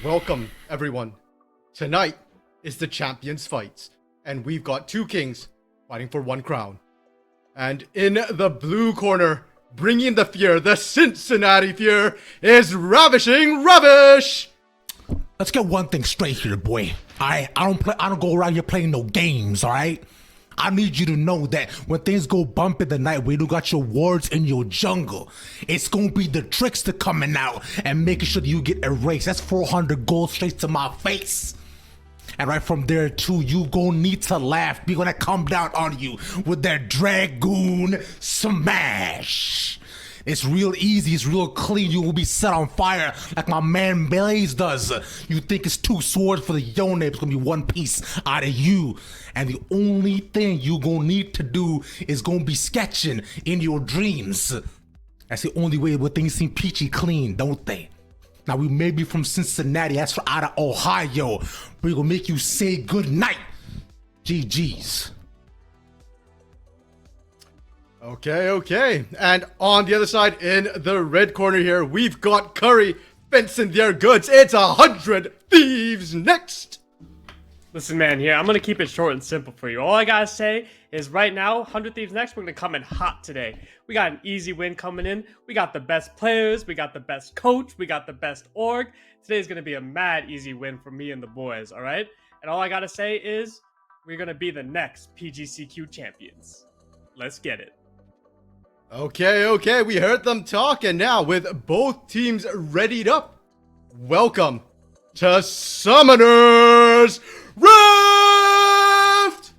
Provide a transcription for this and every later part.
Welcome, everyone. Tonight is the champions fights, and we've got two kings fighting for one crown. And in the blue corner, bringing the fear, the Cincinnati fear, is Ravishing Ravish! Let's get one thing straight here, boy. Alright, I don't go around here playing no games, alright? I need you to know that when things go bump in the night, when you got your wards in your jungle, it's gonna be the trickster coming out and making sure that you get erased. That's 400 gold straight to my face. And right from there too, you gonna need to laugh. Be gonna come down on you with that Dragoon Smash. It's real easy, it's real clean. You will be set on fire like my man Blaze does. You think it's two swords for the Yone, it's gonna be one piece out of you. And the only thing you gonna need to do is gonna be sketching in your dreams. That's the only way where things seem peachy clean, don't they? Now we may be from Cincinnati, that's for out of Ohio, but we're gonna make you say good night. GG's. Okay. And on the other side, in the red corner here, we've got Curry fencing their goods. It's 100 Thieves next. Listen, man, here, I'm going to keep it short and simple for you. All I got to say is right now, 100 Thieves next, we're going to come in hot today. We got an easy win coming in. We got the best players. We got the best coach. We got the best org. Today's going to be a mad easy win for me and the boys, all right? And all I got to say is we're going to be the next PGCQ champions. Let's get it. Okay, we heard them talk, and now with both teams readied up, welcome to Summoner's Rift!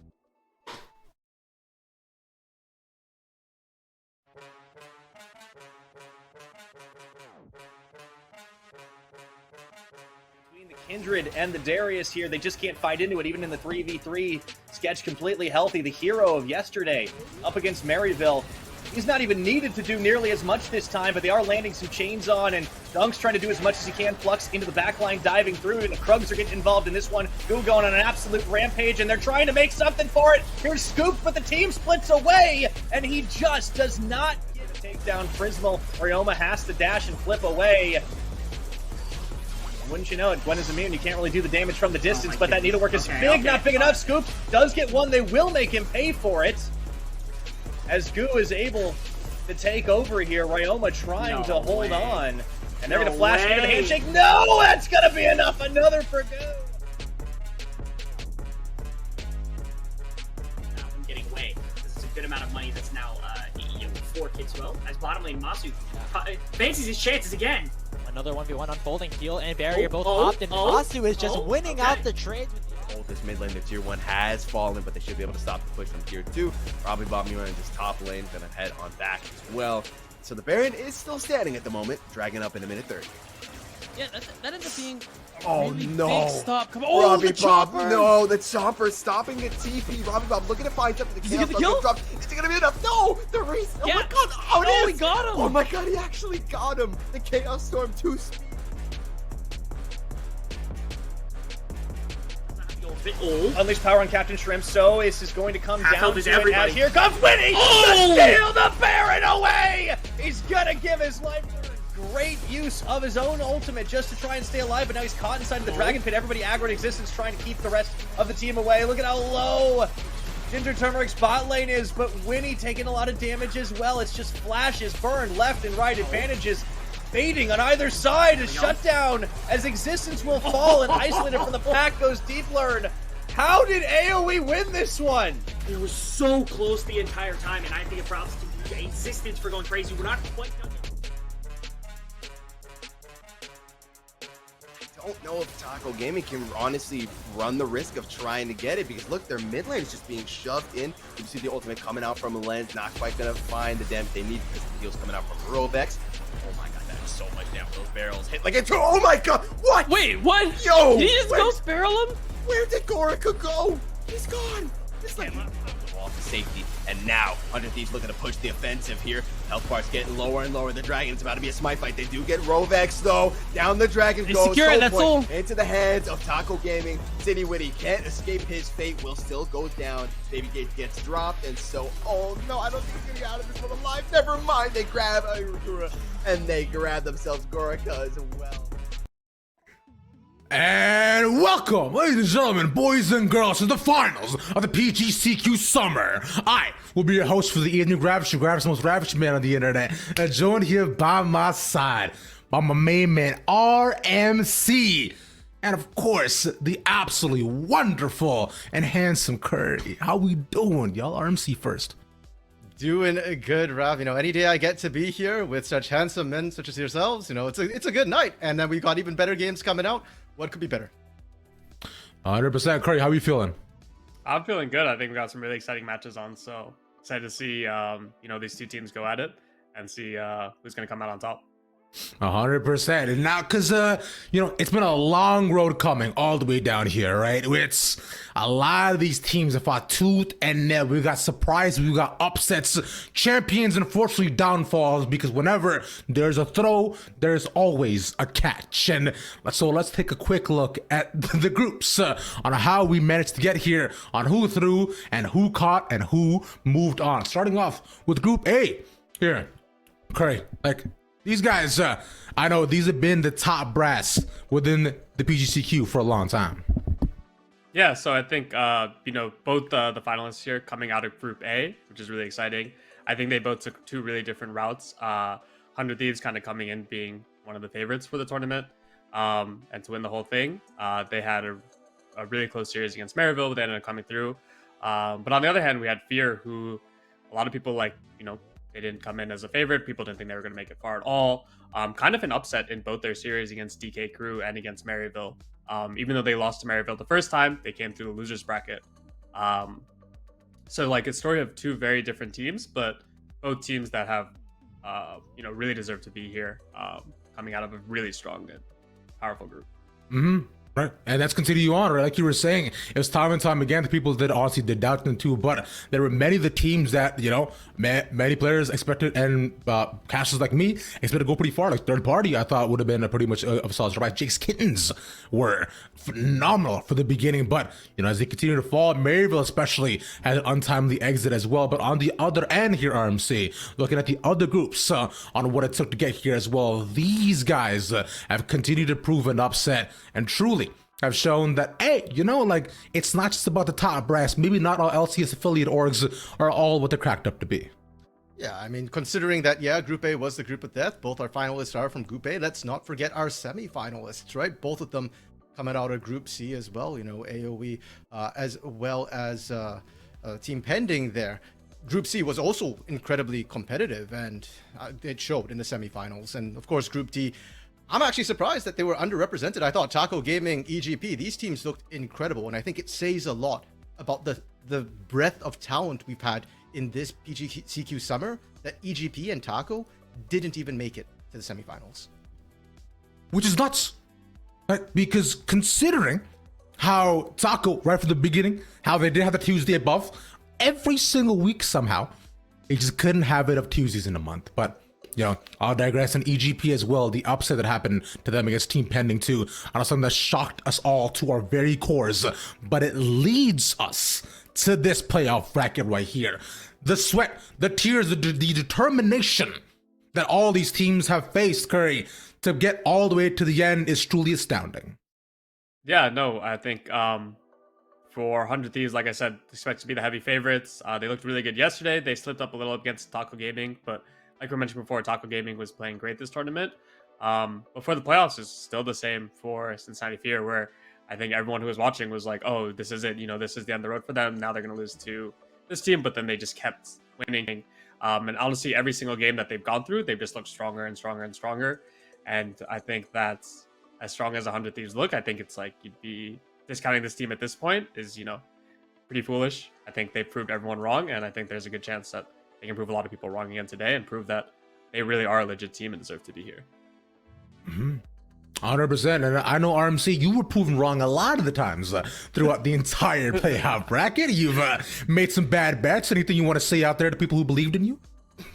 Between the Kindred and the Darius here, they just can't fight into it, even in the 3v3. Sketch completely healthy, the hero of yesterday, up against Maryville. He's not even needed to do nearly as much this time, but they are landing some chains on, and Dunk's trying to do as much as he can. Flux into the backline, diving through, and the Krugs are getting involved in this one. Goo going on an absolute rampage, and they're trying to make something for it. Here's Scoop, but the team splits away, and he just does not get a takedown. Frismal, Ryoma has to dash and flip away. And wouldn't you know it, Gwen is immune. You can't really do the damage from the distance, but that needlework is big, not big enough. Scoop does get one. They will make him pay for it, as Goo is able to take over here. Ryoma trying to hold on. And they're going to flash into the handshake. No, that's going to be enough. Another for Goo. I'm getting away. This is a good amount of money that's now for Kidswell. As bottom lane, Masu fancies his chances again. Another 1v1 unfolding. Heal and barrier both popped, and Masu is just winning out the trades. This mid lane, the tier 1 has fallen, but they should be able to stop the push from tier 2. Probably Bob Muir in this top lane, gonna head on back as well. So the Baron is still standing at the moment, dragging up in a minute 30. Yeah, that ends up being a Oh really no! big stop. Come on, oh, Robbie the Bob, chopper! no, the chopper stopping the TP. Robbie Bob looking to find something. The Did he get the kill? drop. Is it gonna be enough? No, the race. Oh Yeah. my god! Oh, Oh, it he is! got him! Oh my god, he actually got him. The Chaos Storm 2 speed. Bit old. Unleash power on Captain Shrimp. So this is going to come Half down health to is it everybody. as here comes Winnie to steal the Baron away. He's gonna give his life great use of his own ultimate just to try and stay alive, but now he's caught inside of the Dragon Pit. Everybody aggro in existence trying to keep the rest of the team away. Look at how low Ginger Turmeric's bot lane is, but Winnie taking a lot of damage as well. It's just flashes, burn left and right, advantages fading on either side. A shutdown as existence will fall, and isolated from the pack goes Deep Learn. How did AoE win this one? It was so close the entire time, and I think it props to existence for going crazy. We're not quite done yet. I don't know if Taco Gaming can honestly run the risk of trying to get it, because look, their mid lane is just being shoved in. You see the ultimate coming out from a lens, not quite gonna find the damage they need because the heal's coming out from Rovex. Oh my god, that is so much damage. Those barrels hit like a oh my god, what? Wait, what? Yo! Did he just ghost barrel him? Where did Gorica go? He's gone. It's like wall to safety, and now 100 Thieves looking to push the offensive here. Health bar's getting lower and lower. The Dragon, it's about to be a smite fight. They do get Rovex though. Down the Dragon They goes. secure it, Soul that's Point all. into the hands of Taco Gaming. City Witty can't escape his fate. Will still go down. Baby Gate gets dropped, and so oh no, I don't think he's gonna get out of this one alive. Never mind. They grab Ayurura and they grab themselves Gorica as well. And welcome, ladies and gentlemen, boys and girls, to the finals of the PGCQ Summer. I will be your host for the evening, Ravishing, the most ravishing man on the internet, and joined here by my side by my main man, RMC. And of course, the absolutely wonderful and handsome Curry. How we doing, y'all? RMC first. Doing good, Rav. You know, any day I get to be here with such handsome men such as yourselves, you know, it's a good night. And then we got even better games coming out. What could be better? 100%. Curry, how are you feeling? I'm feeling good. I think we got some really exciting matches on, so excited to see you know, these two teams go at it and see who's going to come out on top. 100%. And now, because, you know, it's been a long road coming all the way down here, right? It's a lot of these teams have fought tooth and nail. We got surprises, we got upsets, champions, and unfortunately downfalls, because whenever there's a throw, there's always a catch. And so let's take a quick look at the groups on how we managed to get here, on who threw and who caught and who moved on. Starting off with Group A here. Curry, like, these guys, I know these have been the top brass within the PGCQ for a long time. Yeah, so I think, you know, both the finalists here coming out of Group A, which is really exciting. I think they both took two really different routes. 100 Thieves kind of coming in being one of the favorites for the tournament and to win the whole thing. They had a really close series against Maryville, but they ended up coming through. But on the other hand, we had Fear, who a lot of people, like, you know, they didn't come in as a favorite. People didn't think they were going to make it far at all. Kind of an upset in both their series against DK Crew and against Maryville. Even though they lost to Maryville the first time, they came through the losers bracket. So like, it's a story of two very different teams, but both teams that have, you know, really deserve to be here, coming out of a really strong and powerful group. Mm-hmm. Right, and that's continue on, right? Like you were saying, it was time and time again. The people that honestly did doubt them too, but there were many of the teams that, you know, many players expected, and casters like me expected to go pretty far. Like third party, I thought would have been a pretty much of a solid surprise. Jake's Kittens were phenomenal for the beginning, but you know, as they continue to fall, Maryville especially had an untimely exit as well. But on the other end here, RMC, looking at the other groups on what it took to get here as well, these guys have continued to prove an upset and truly have shown that, hey, you know, like, it's not just about the top brass. Maybe not all LCS affiliate orgs are all what they're cracked up to be. Yeah, I mean, considering that, yeah, Group A was the group of death. Both our finalists are from Group A. Let's not forget our semi-finalists, right? Both of them coming out of Group C as well. You know, AOE as well as Team Pending there. Group C was also incredibly competitive, and it showed in the semi-finals. And of course, Group D, I'm actually surprised that they were underrepresented. I thought Taco Gaming, EGP, these teams looked incredible, and I think it says a lot about the breadth of talent we've had in this PGCQ summer, that EGP and Taco didn't even make it to the semifinals. Which is nuts, right? Because considering how Taco, right from the beginning, how they did have the Tuesday above, every single week somehow, they just couldn't have it of Tuesdays in a month. But you know, I'll digress. And EGP as well, the upset that happened to them against Team Pending too, on something that shocked us all to our very cores, but it leads us to this playoff bracket right here. The sweat, the tears, the determination that all these teams have faced, Curry, to get all the way to the end is truly astounding. Yeah, no, I think for 100 Thieves, like I said, expect to be the heavy favorites. They looked really good yesterday. They slipped up a little against Taco Gaming, but like we mentioned before, Taco Gaming was playing great this tournament. But for the playoffs, it's still the same for Cincinnati Fear, where I think everyone who was watching was like, oh, this is it. You know, this is the end of the road for them. Now they're going to lose to this team. But then they just kept winning. And honestly, every single game that they've gone through, they've just looked stronger and stronger and stronger. And I think that's as strong as 100 Thieves look. I think it's like, you'd be discounting this team at this point is, you know, pretty foolish. I think they've proved everyone wrong. And I think there's a good chance that they can prove a lot of people wrong again today and prove that they really are a legit team and deserve to be here. 100%. And I know, RMC, you were proven wrong a lot of the times throughout the entire playoff bracket. You've made some bad bets. Anything you want to say out there to people who believed in you?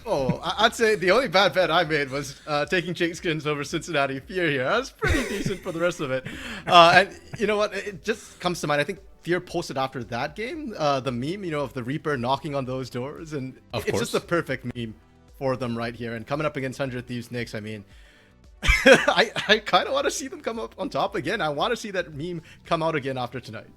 Oh, I'd say the only bad bet I made was taking Jinxkins over Cincinnati Fear here. That was pretty decent for the rest of it. And you know what? It just comes to mind. I think Fear posted after that game the meme, you know, of the Reaper knocking on those doors. And it's just the perfect meme for them right here. And coming up against 100 Thieves Knicks, I mean, I kind of want to see them come up on top again. I want to see that meme come out again after tonight.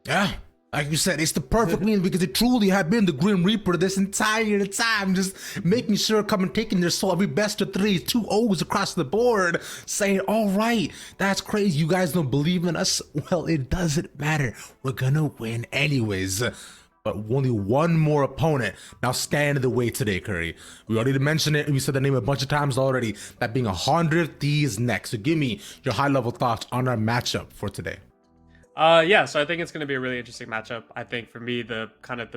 Yeah, like you said, it's the perfect meme because it truly have been the Grim Reaper this entire time, just making sure come and taking their soul every best of threes, 2 O's across the board, saying, all right, that's crazy. You guys don't believe in us? Well, it doesn't matter. We're gonna win anyways. But only one more opponent now stand in the way today, Curry. We already mentioned it, and we said the name a bunch of times already, that being 100 Thieves next. So give me your high-level thoughts on our matchup for today. Yeah, so I think it's going to be a really interesting matchup. I think for me, the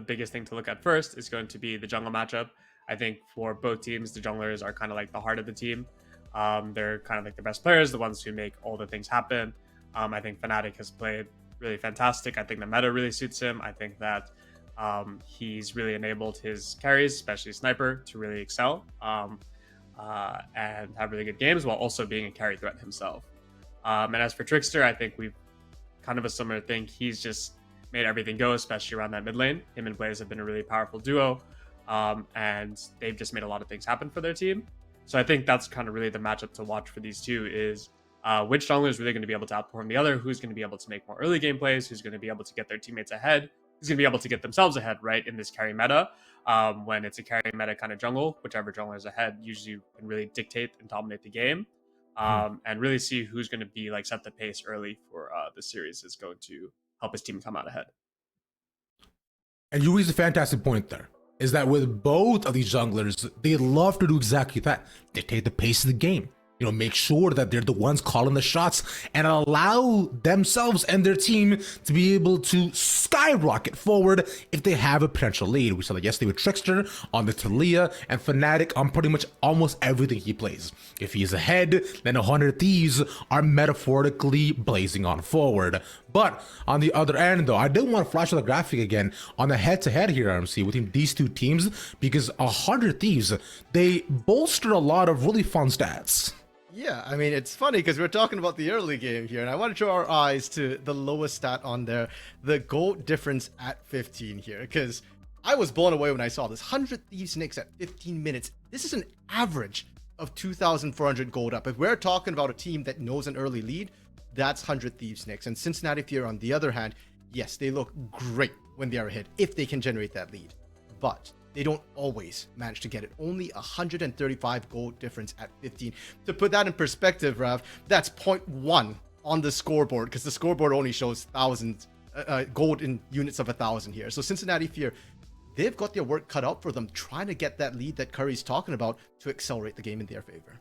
biggest thing to look at first is going to be the jungle matchup. I think for both teams, the junglers are kind of like the heart of the team. They're kind of like the best players, the ones who make all the things happen. I think Fnatic has played really fantastic. I think the meta really suits him. I think that he's really enabled his carries, especially Sniper, to really excel and have really good games while also being a carry threat himself. And as for Trickster, I think we've kind of a similar thing. He's just made everything go, especially around that mid lane. Him and Blaze have been a really powerful duo, and they've just made a lot of things happen for their team. So I think that's kind of really the matchup to watch for these two is which jungler is really going to be able to outperform the other, who's going to be able to make more early game plays, who's going to be able to get their teammates ahead, who's going to be able to get themselves ahead, right, in this carry meta. When it's a carry meta kind of jungle, whichever jungler is ahead usually can really dictate and dominate the game. And really see who's going to be like set the pace early for the series is going to help his team come out ahead. And you raised a fantastic point there, is that with both of these junglers, they love to do exactly that, dictate the pace of the game. You know, make sure that they're the ones calling the shots and allow themselves and their team to be able to skyrocket forward if they have a potential lead. We saw that yesterday with Trickster on the Talia and Fnatic on pretty much almost everything he plays. If he's ahead, then 100 Thieves are metaphorically blazing on forward. But on the other end, though, I did want to flash the graphic again on the head-to-head here, RMC, between these two teams, because 100 Thieves, they bolstered a lot of really fun stats. Yeah, I mean, it's funny because we're talking about the early game here, and I want to draw our eyes to the lowest stat on there, the gold difference at 15 here, because I was blown away when I saw this. 100 Thieves Nicks at 15 minutes. This is an average of 2,400 gold up. If we're talking about a team that knows an early lead, that's 100 Thieves Nicks. And Cincinnati Fear, on the other hand, yes, they look great when they are ahead, if they can generate that lead. But they don't always manage to get it. Only 135 gold difference at 15. To put that in perspective, Rav, that's 0.1 on the scoreboard, because the scoreboard only shows 1,000 gold in units of 1,000 here. So Cincinnati Fear, they've got their work cut out for them, trying to get that lead that Curry's talking about to accelerate the game in their favor.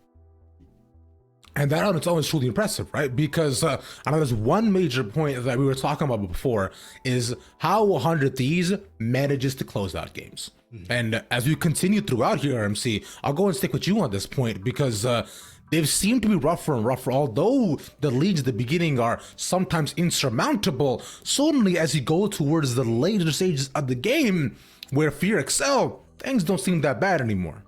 And that on its own is truly impressive, right? Because I know there's one major point that we were talking about before is how 100 Thieves manages to close out games. And as we continue throughout here, RMC, I'll go and stick with you on this point because they've seemed to be rougher and rougher. Although the leads at the beginning are sometimes insurmountable, certainly as you go towards the later stages of the game where Fear excel, things don't seem that bad anymore.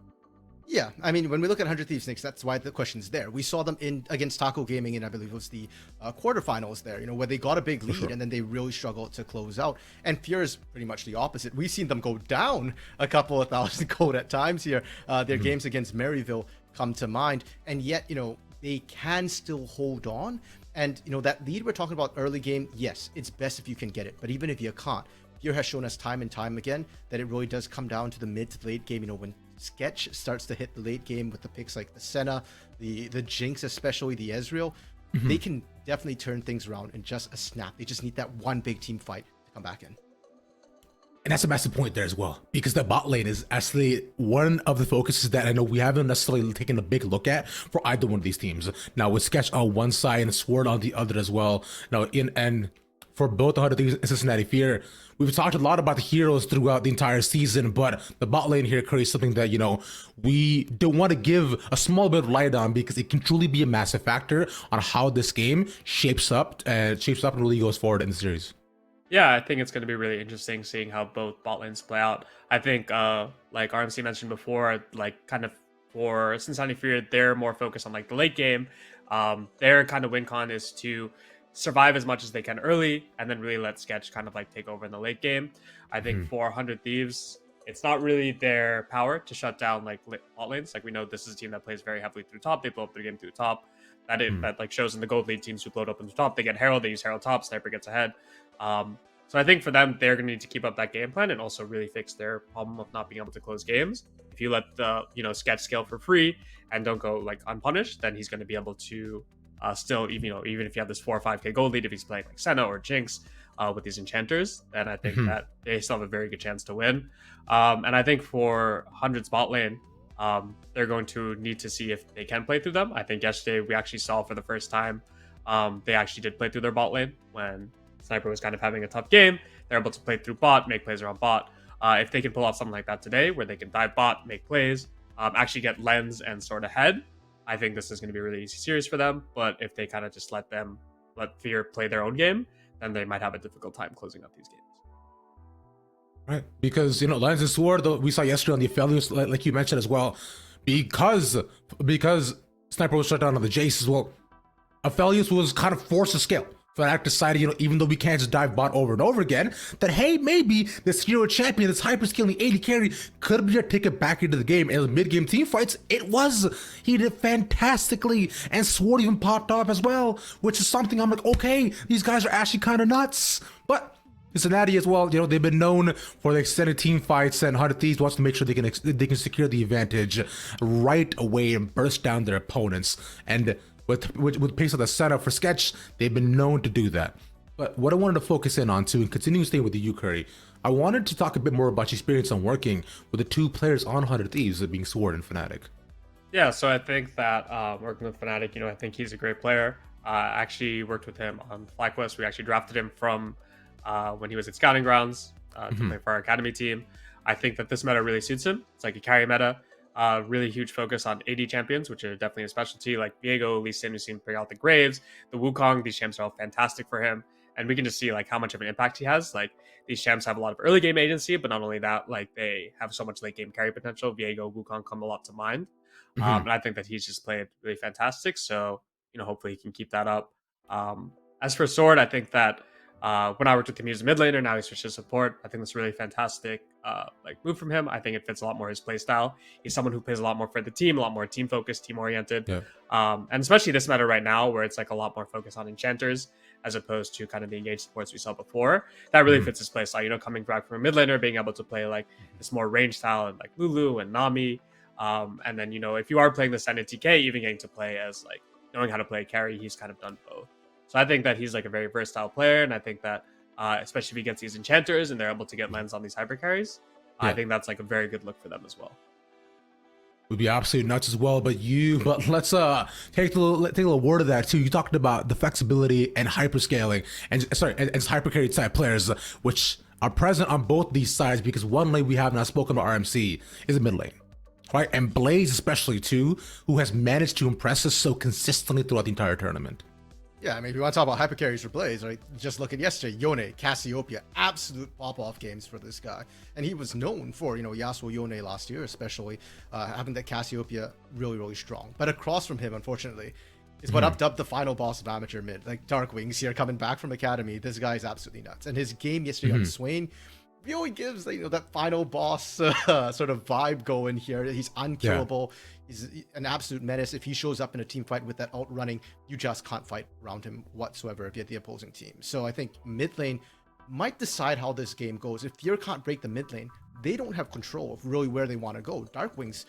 Yeah, I mean, when we look at 100 Thieves Nicks, that's why the question's there. We saw them in against Taco Gaming, and I believe it was the quarterfinals there, you know, where they got a big lead and then they really struggled to close out. And Fear is pretty much the opposite. We've seen them go down a couple of thousand gold at times here. Their games against Maryville come to mind, and yet, you know, they can still hold on. And, you know, that lead we're talking about early game, yes, it's best if you can get it. But even if you can't, Fear has shown us time and time again that it really does come down to the mid to late game, you know, when Sketch starts to hit the late game with the picks like the Senna, the Jinx, especially the Ezreal, they can definitely turn things around in just a snap. They just need that one big team fight to come back in. And that's a massive point there as well, because the bot lane is actually one of the focuses that I know we haven't necessarily taken a big look at for either one of these teams. Now with Sketch on one side and Sword on the other as well. Now for both 100 Thieves and Cincinnati Fear, we've talked a lot about the heroes throughout the entire season, but the bot lane here creates something that, you know, we don't want to give a small bit of light on because it can truly be a massive factor on how this game shapes up and really goes forward in the series. Yeah, I think it's going to be really interesting seeing how both bot lanes play out. I think, like RMC mentioned before, like kind of for Cincinnati Fear, they're more focused on like the late game. Their kind of win con is to survive as much as they can early and then really let Sketch kind of like take over in the late game. I think for 100 Thieves, it's not really their power to shut down like bot lanes. Like we know this is a team that plays very heavily through top. They blow up their game through top. That like shows in the gold lead teams who blowed up in the top. They get Herald. They use Herald top. Sniper gets ahead. So I think for them, they're going to need to keep up that game plan and also really fix their problem of not being able to close games. If you let the Sketch scale for free and don't go like unpunished, then he's going to be able to still even if you have this 4 or 5k gold lead, if he's playing like Senna or Jinx with these enchanters, then I think that they still have a very good chance to win. And I think for 100's bot lane, they're going to need to see if they can play through them. I think yesterday we actually saw for the first time they actually did play through their bot lane when Sniper was kind of having a tough game. They're able to play through bot, make plays around bot. If they can pull off something like that today, where they can dive bot, make plays, actually get lens and sort ahead, I think this is going to be a really easy series for them. But if they kind of just let Fear play their own game, then they might have a difficult time closing up these games. Right, because Lens and Sword, though, we saw yesterday on the affiliates, like you mentioned as well, because Sniper was shut down on the Jace as well. Aphelios was kind of forced to scale. Fnatic decided, even though we can't just dive bot over and over again, that hey, maybe this hero champion, this hyper scaling AD carry could be a ticket back into the game. And the mid game team fights, he did fantastically, and Sword even popped up as well, which is something I'm like, okay, these guys are actually kind of nuts. But Cincinnati as well, they've been known for the extended team fights, and 100 Thieves wants to make sure they can secure the advantage right away and burst down their opponents. And with pace of the setup for Sketch, they've been known to do that. But what I wanted to focus in on too, and continue staying with you, Curry, I wanted to talk a bit more about your experience on working with the two players on 100 Thieves, being Sword and Fnatic. Yeah, so I think that working with Fnatic, I think he's a great player. I actually worked with him on FlyQuest. We actually drafted him from when he was at Scouting Grounds to play for our academy team. I think that this meta really suits him. It's like a carry meta. Really huge focus on AD champions, which are definitely a specialty, like Viego, Lee Sin, we've seen bring out the Graves, the Wukong. These champs are all fantastic for him. And we can just see like how much of an impact he has. Like these champs have a lot of early game agency, but not only that, like they have so much late game carry potential. Viego, Wukong come a lot to mind. And I think that he's just played really fantastic. So, hopefully he can keep that up. As for Sword, I think that when I worked with him, he was a mid laner. Now he's switched to support. I think that's really fantastic move from him. I think it fits a lot more his play style. He's someone who plays a lot more for the team, a lot more team focused, team oriented. Yeah. And especially this meta right now, where it's like a lot more focus on enchanters as opposed to kind of the engaged supports we saw before. That really fits his play style. Coming back from a mid laner, being able to play like this more range style and like Lulu and Nami. And then if you are playing the Senna TK, even getting to play as like knowing how to play carry, he's kind of done both. So I think that he's like a very versatile player, and I think that especially if he gets these enchanters and they're able to get lens on these hyper carries, I think that's like a very good look for them as well. Would be absolutely nuts as well. But let's take a little word of that too. You talked about the flexibility and hyperscaling and hyper carry type players, which are present on both these sides, because one lane we have not spoken about RMC is a mid lane. Right, and Blaze especially too, who has managed to impress us so consistently throughout the entire tournament. Yeah, if you want to talk about hyper carries for Blaze, right? Just look at yesterday, Yone, Cassiopeia, absolute pop-off games for this guy. And he was known for, Yasuo Yone last year, especially having that Cassiopeia really, really strong. But across from him, unfortunately, is what I've dubbed the final boss of amateur mid. Like Dark Wings here coming back from Academy. This guy is absolutely nuts. And his game yesterday on Swain really gives that final boss sort of vibe going here. He's unkillable. Yeah. He's an absolute menace. If he shows up in a team fight with that ult running, you just can't fight around him whatsoever if you're the opposing team. So I think mid lane might decide how this game goes. If Fear can't break the mid lane, they don't have control of really where they want to go. Dark Wings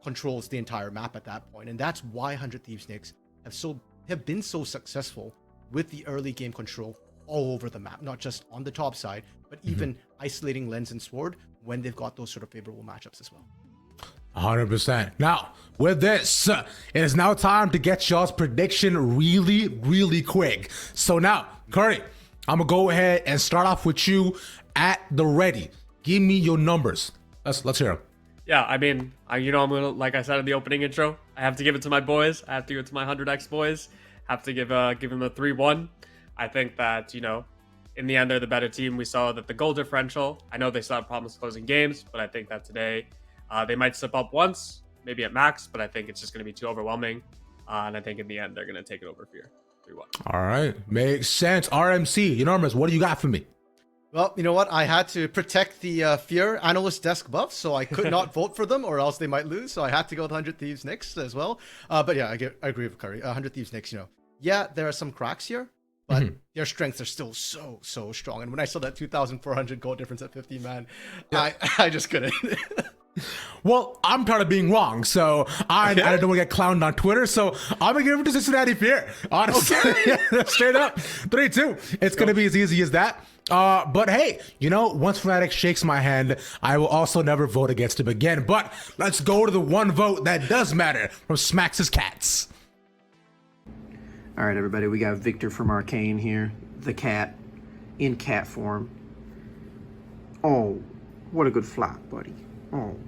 controls the entire map at that point, and that's why 100 Thieves Knicks have been so successful with the early game control all over the map, not just on the top side, but even isolating Lens and Sword when they've got those sort of favorable matchups as well. 100%. Now, with this, it is now time to get y'all's prediction really, really quick. So now, Curry, I'm going to go ahead and start off with you at the ready. Give me your numbers. Let's hear them. Yeah, I'm gonna, like I said in the opening intro, I have to give it to my boys. I have to give it to my 100x boys. Have to give them a 3-1. I think that, in the end, they're the better team. We saw that the goal differential, I know they still have problems closing games, but I think that today they might slip up once, maybe at max, but I think it's just going to be too overwhelming. And I think in the end, they're going to take it over Fear. 3-1. All right. Makes sense. RMC, numbers, what do you got for me? Well, you know what? I had to protect the Fear analyst desk buff, so I could not vote for them, or else they might lose. So I had to go with 100 Thieves Nyx as well. But yeah, I agree with Curry. 100 Thieves Nyx, you know, yeah, there are some cracks here, but their strengths are still so strong. And when I saw that 2,400 gold difference at 50 man, I just couldn't. Well, I'm tired of being wrong, so I don't want to get clowned on Twitter, so I'm going to give it to Cincinnati Fear. Honestly, straight up. 3-2. It's going to be as easy as that. But hey, you know, once Fnatic shakes my hand, I will also never vote against him again. But let's go to the one vote that does matter from Smax's Cats. All right, everybody, we got Victor from Arcane here, the cat, in cat form. Oh, what a good flop, buddy.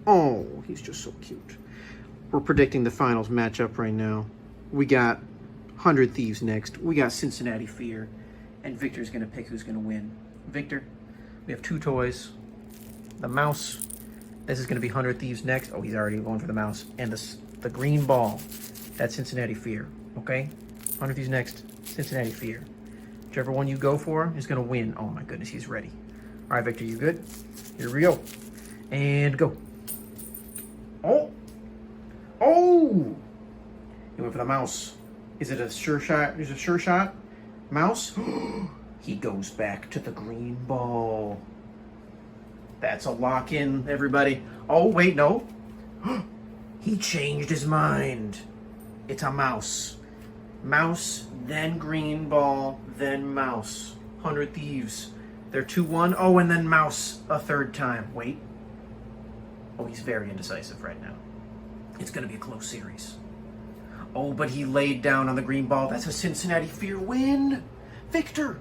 Oh, he's just so cute. We're predicting the finals matchup right now. We got 100 Thieves next. We got Cincinnati Fear. And Victor's going to pick who's going to win. Victor, we have 2 toys. The mouse. This is going to be 100 Thieves next. Oh, he's already going for the mouse. And the green ball. That's Cincinnati Fear. Okay? 100 Thieves next. Cincinnati Fear. Whichever one you go for is going to win. Oh, my goodness. He's ready. All right, Victor, you good? Here we go. And go. Oh! Oh! He went for the mouse. Is it a sure shot? Is it a sure shot? Mouse? He goes back to the green ball. That's a lock-in, everybody. Oh, wait, no. He changed his mind. It's a mouse. Mouse, then green ball, then mouse. 100 Thieves. They're 2-1. Oh, and then mouse a third time. Wait. Oh, he's very indecisive right now. It's going to be a close series. Oh, but he laid down on the green ball. That's a Cincinnati Fear win. Victor,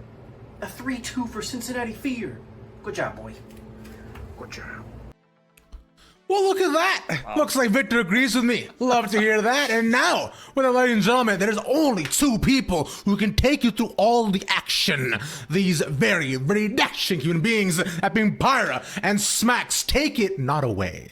a 3-2 for Cincinnati Fear. Good job, boy. Good job. Well, look at that. Wow. Looks like Victor agrees with me. Love to hear that. And now, well, ladies and gentlemen, there's only 2 people who can take you through all the action. These very, very dashing human beings, that being Pyra and Smax. Take it not away.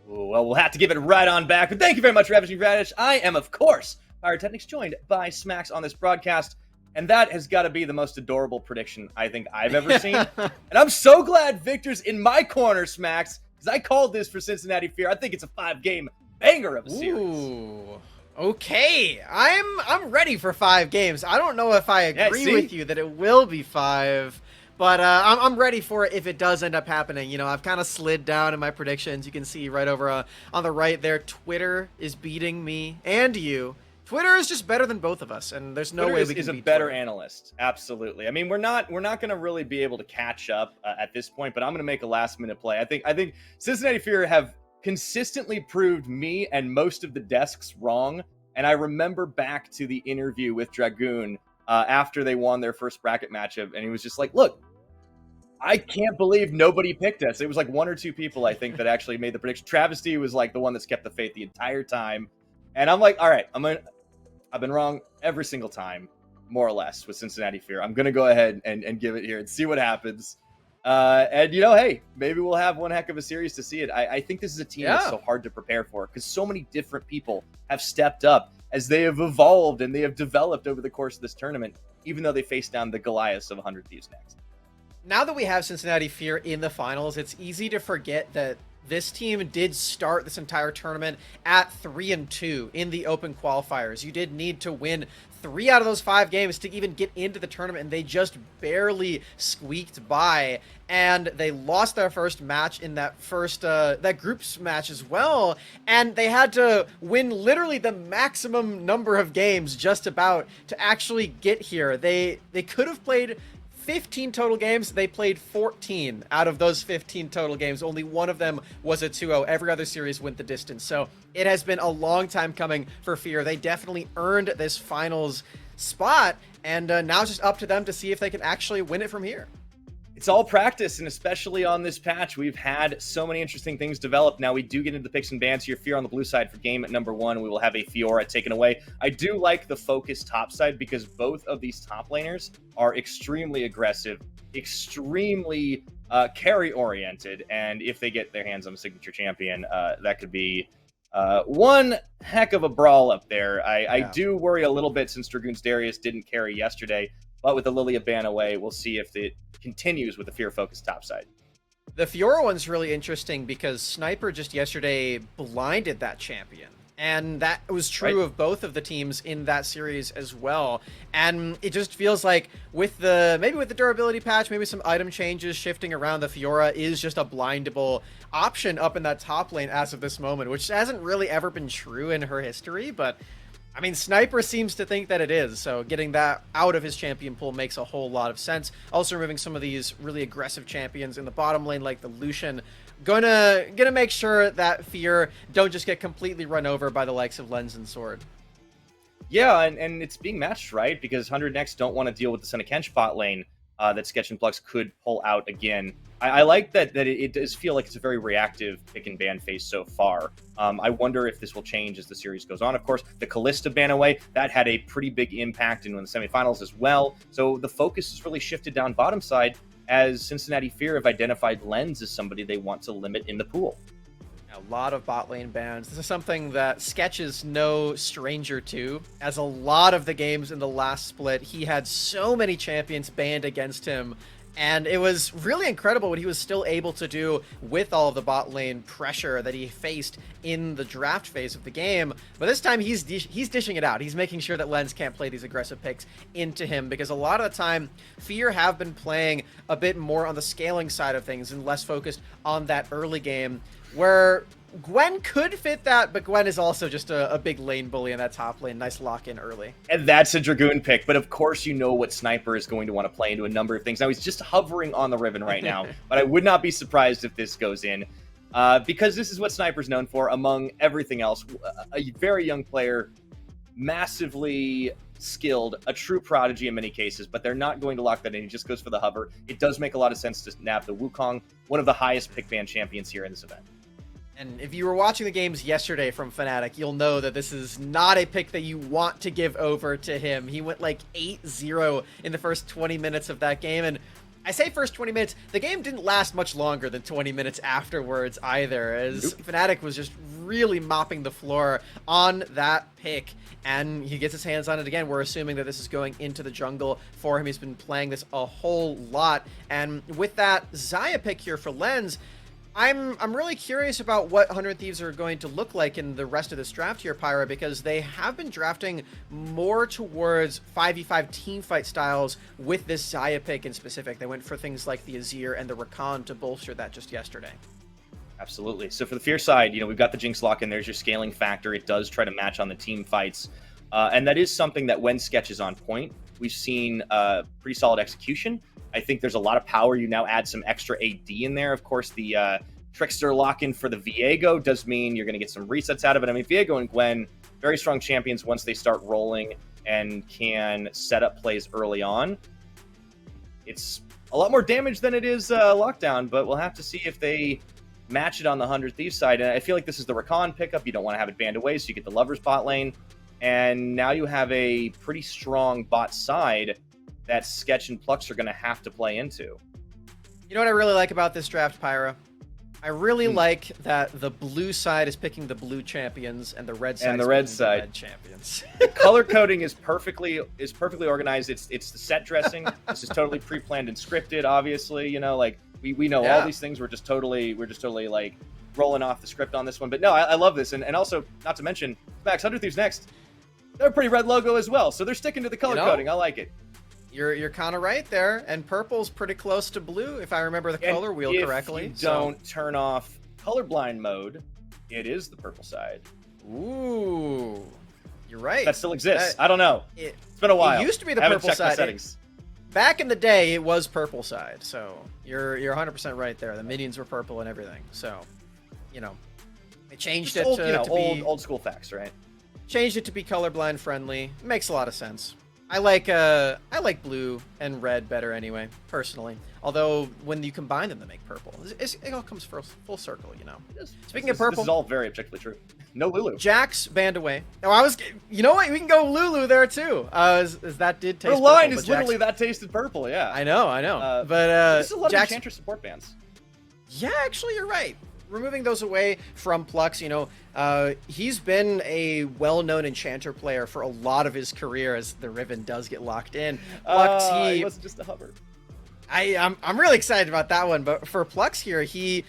Well, we'll have to give it right on back. But thank you very much, Ravishing Radish. I am, of course, Pyrotechnics, joined by Smax on this broadcast. And that has got to be the most adorable prediction I think I've ever seen. And I'm so glad Victor's in my corner, Smax, because I called this for Cincinnati Fear. I think it's a 5-game banger of a series. Ooh, okay. I'm ready for 5 games. I don't know if I agree with you that it will be 5, but I'm ready for it if it does end up happening. You know, I've kind of slid down in my predictions. You can see right over on the right there, Twitter is beating me and you. Twitter is just better than both of us, and there's no Twitter way we can is a beat better Twitter. analyst. Absolutely. I mean, we're not going to really be able to catch up at this point, but I'm going to make a last-minute play. I think Cincinnati Fear have consistently proved me and most of the desks wrong. And I remember back to the interview with Dragoon after they won their first bracket matchup, and he was just like, "Look, I can't believe nobody picked us." It was like 1 or 2 people, I think, that actually made the prediction. Travesty was like the one that's kept the faith the entire time. And I'm like, all right, I've been wrong every single time, more or less, with Cincinnati Fear. I'm going to go ahead and give it here and see what happens. And, you know, hey, maybe we'll have one heck of a series to see it. I think this is a team that's so hard to prepare for because so many different people have stepped up as they have evolved and they have developed over the course of this tournament, even though they face down the Goliaths of 100 Thieves next. Now that we have Cincinnati Fear in the finals, it's easy to forget that this team did start this entire tournament at 3-2 in the open qualifiers. You did need to win 3 out of those 5 games to even get into the tournament, and they just barely squeaked by. And they lost their first match in that first that groups match as well, and they had to win literally the maximum number of games just about to actually get here. They could have played 15 total games. They played 14 out of those 15 total games. Only one of them was a 2-0. Every other series went the distance. So it has been a long time coming for Fear. They definitely earned this finals spot, and now it's just up to them to see if they can actually win it from here. It's all practice, and especially on this patch, we've had so many interesting things develop. Now, we do get into the picks and bans here. Fear on the blue side for game at number 1. We will have a Fiora taken away. I do like the focus top side because both of these top laners are extremely aggressive, extremely carry-oriented, and if they get their hands on a signature champion, that could be one heck of a brawl up there. I do worry a little bit since Dragoon's Darius didn't carry yesterday, But with the Lilia ban away, we'll see if it continues with the fear-focused topside. The Fiora one's really interesting because Sniper just yesterday blinded that champion. And that was true of both of the teams in that series as well. And it just feels like with maybe with the durability patch, maybe some item changes shifting around, the Fiora is just a blindable option up in that top lane as of this moment, which hasn't really ever been true in her history. But I mean, Sniper seems to think that it is, so getting that out of his champion pool makes a whole lot of sense. Also removing some of these really aggressive champions in the bottom lane, like the Lucian. Gonna make sure that Fear don't just get completely run over by the likes of Lens and Sword. Yeah, and it's being matched, right? Because 100 Next don't want to deal with the Senekench bot lane that Sketch and Plux could pull out again. I like that it does feel like it's a very reactive pick and ban phase so far. I wonder if this will change as the series goes on. Of course, the Kalista ban away, that had a pretty big impact in the semifinals as well. So the focus has really shifted down bottom side as Cincinnati Fear have identified Lens as somebody they want to limit in the pool. A lot of bot lane bans. This is something that Sketch is no stranger to, as a lot of the games in the last split, he had so many champions banned against him, and it was really incredible what he was still able to do with all of the bot lane pressure that he faced in the draft phase of the game. But this time he's dishing it out. He's making sure that Lens can't play these aggressive picks into him, because a lot of the time Fear have been playing a bit more on the scaling side of things and less focused on that early game, where Gwen could fit that, but Gwen is also just a big lane bully in that top lane. Nice lock-in early. And that's a Dragoon pick, but of course you know what Sniper is going to want to play into a number of things. Now, he's just hovering on the Riven right now, but I would not be surprised if this goes in, because this is what Sniper's known for, among everything else. A very young player, massively skilled, a true prodigy in many cases, but they're not going to lock that in. He just goes for the hover. It does make a lot of sense to nab the Wukong, one of the highest pick ban champions here in this event. And if you were watching the games yesterday from Fnatic, you'll know that this is not a pick that you want to give over to him. He went like 8-0 in the first 20 minutes of that game, and I say first 20 minutes, the game didn't last much longer than 20 minutes afterwards either, as Fnatic was just really mopping the floor on that pick, and he gets his hands on it again. We're assuming that this is going into the jungle for him. He's been playing this a whole lot, and with that Xayah pick here for Lens, I'm really curious about what 100 Thieves are going to look like in the rest of this draft here, Pyra, because they have been drafting more towards 5v5 teamfight styles with this Xayah pick in specific. They went for things like the Azir and the Rakan to bolster that just yesterday. Absolutely. So for the Fear side, we've got the Jinx lock in. There's your scaling factor. It does try to match on the team fights. And that is something that when Sketch is on point, we've seen pretty solid execution. I think there's a lot of power. You now add some extra AD in there. Of course, the Trickster lock-in for the Viego does mean you're going to get some resets out of it. I mean, Viego and Gwen, very strong champions once they start rolling and can set up plays early on. It's a lot more damage than it is lockdown, but we'll have to see if they match it on the 100 Thieves side. And I feel like this is the Rakan pickup. You don't want to have it banned away, so you get the Lovers bot lane. And now you have a pretty strong bot side that Sketch and Plux are going to have to play into. You know what I really like about this draft, Pyra? I really like that the blue side is picking the blue champions and the red side is picking the red champions. The color coding is perfectly organized. It's the set dressing. This is totally pre-planned and scripted. Obviously, we know all these things. We're just totally like rolling off the script on this one. But no, I love this, and also not to mention Max 100 Thieves Next. They're a pretty red logo as well, so they're sticking to the color coding. I like it. You're kind of right there, and purple's pretty close to blue, if I remember the color wheel correctly. If you don't turn off colorblind mode, it is the purple side. Ooh, you're right. That still exists. I don't know. It's been a while. It used to be the I haven't purple checked my side. settings. Back in the day, it was purple side, so you're 100% right there. The minions were purple and everything, so they changed it to be old school facts, right? Changed it to be colorblind friendly. Makes a lot of sense. I like blue and red better anyway, personally. Although when you combine them, they make purple. It all comes full circle, Speaking of purple, this is all very objectively true. No Lulu. Jax banned away. Oh, you know what? We can go Lulu there too. As that did taste. Her line purple, is literally that tasted purple. Yeah. I know. But this is a lot Jax... of Enchantress support bans. Yeah, actually, you're right. removing those away from Plux, he's been a well-known Enchanter player for a lot of his career as the Riven does get locked in. Plux, he wasn't just a hover. I'm really excited about that one, but for Plux here, he,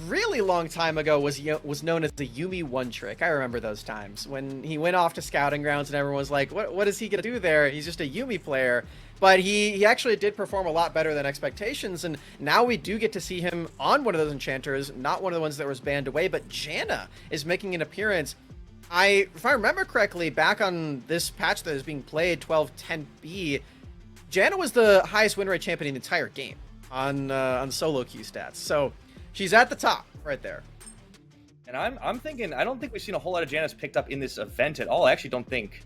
really long time ago was known as the Yumi one trick. I remember those times when he went off to scouting grounds and everyone was like, what is he gonna do there? He's just a Yumi player. But he actually did perform a lot better than expectations, and now we do get to see him on one of those enchanters, not one of the ones that was banned away, but Janna is making an appearance. If I remember correctly, back on this patch that is being played, 12.10b, Janna was the highest win rate champion in the entire game on solo queue stats. So she's at the top right there. And I'm thinking, I don't think we've seen a whole lot of Janna's picked up in this event at all. I actually don't think